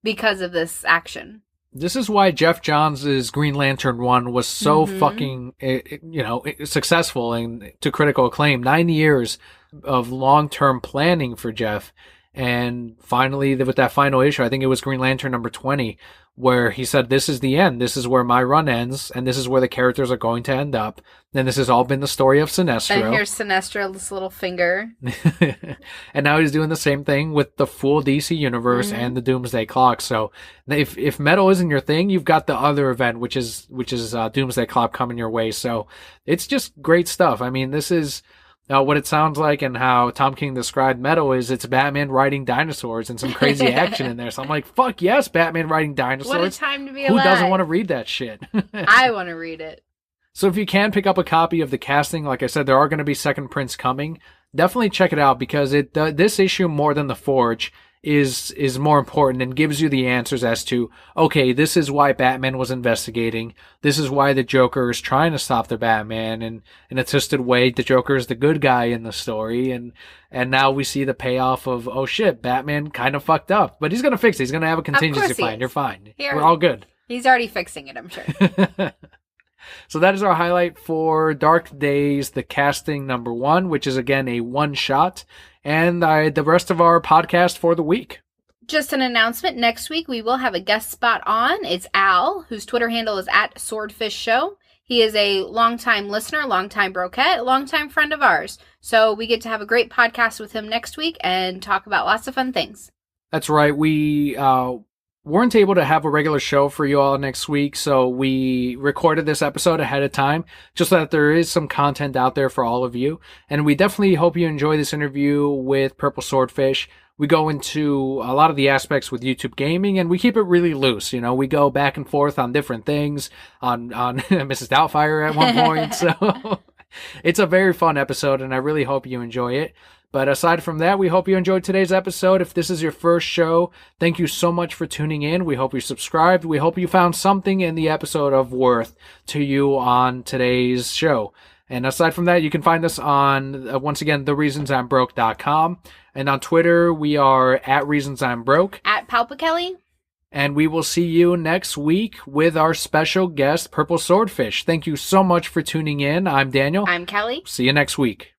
because of this action. This is why Jeff Johns' Green Lantern 1 was so fucking, successful and to critical acclaim. 9 years of long-term planning for Jeff. And finally, with that final issue, I think it was Green Lantern number 20, where he said, this is the end. This is where my run ends, and this is where the characters are going to end up. And this has all been the story of Sinestro. And here's Sinestro's little finger. And now he's doing the same thing with the full DC universe and the Doomsday Clock. So if metal isn't your thing, you've got the other event, which is Doomsday Clock coming your way. So it's just great stuff. I mean, this is... what it sounds like and how Tom King described metal is it's Batman riding dinosaurs and some crazy action in there. So I'm like, fuck yes, Batman riding dinosaurs. What a time to be alive. Who alive. doesn't want to read that shit? I want to read it. So if you can pick up a copy of the casting, like I said, there are going to be second prints coming. Definitely check it out because this issue, more than The Forge, is more important and gives you the answers as to, okay, this is why Batman was investigating. This is why the Joker is trying to stop the Batman, and in a twisted way, the Joker is the good guy in the story. And now we see the payoff of, oh shit, Batman kind of fucked up, but he's going to fix it. He's going to have a contingency plan. You're fine. We're all good. He's already fixing it, I'm sure. So that is our highlight for Dark Days, the casting #1, which is again a one-shot, and the rest of our podcast for the week. Just an announcement. Next week, we will have a guest spot on. It's Al, whose Twitter handle is @SwordfishShow. He is a longtime listener, longtime broquette, longtime friend of ours. So we get to have a great podcast with him next week and talk about lots of fun things. That's right. We weren't able to have a regular show for you all next week, so we recorded this episode ahead of time just so that there is some content out there for all of you. And we definitely hope you enjoy this interview with Purple Swordfish. We go into a lot of the aspects with YouTube gaming, and we keep it really loose. You know, we go back and forth on different things, on Mrs. Doubtfire at one point. So it's a very fun episode, and I really hope you enjoy it. But aside from that, we hope you enjoyed today's episode. If this is your first show, thank you so much for tuning in. We hope you subscribed. We hope you found something in the episode of worth to you on today's show. And aside from that, you can find us on, once again, thereasonsimbroke.com. And on Twitter, we are @reasonsimbroke. @PalpaKelli. And we will see you next week with our special guest, Purple Swordfish. Thank you so much for tuning in. I'm Daniel. I'm Kelli. See you next week.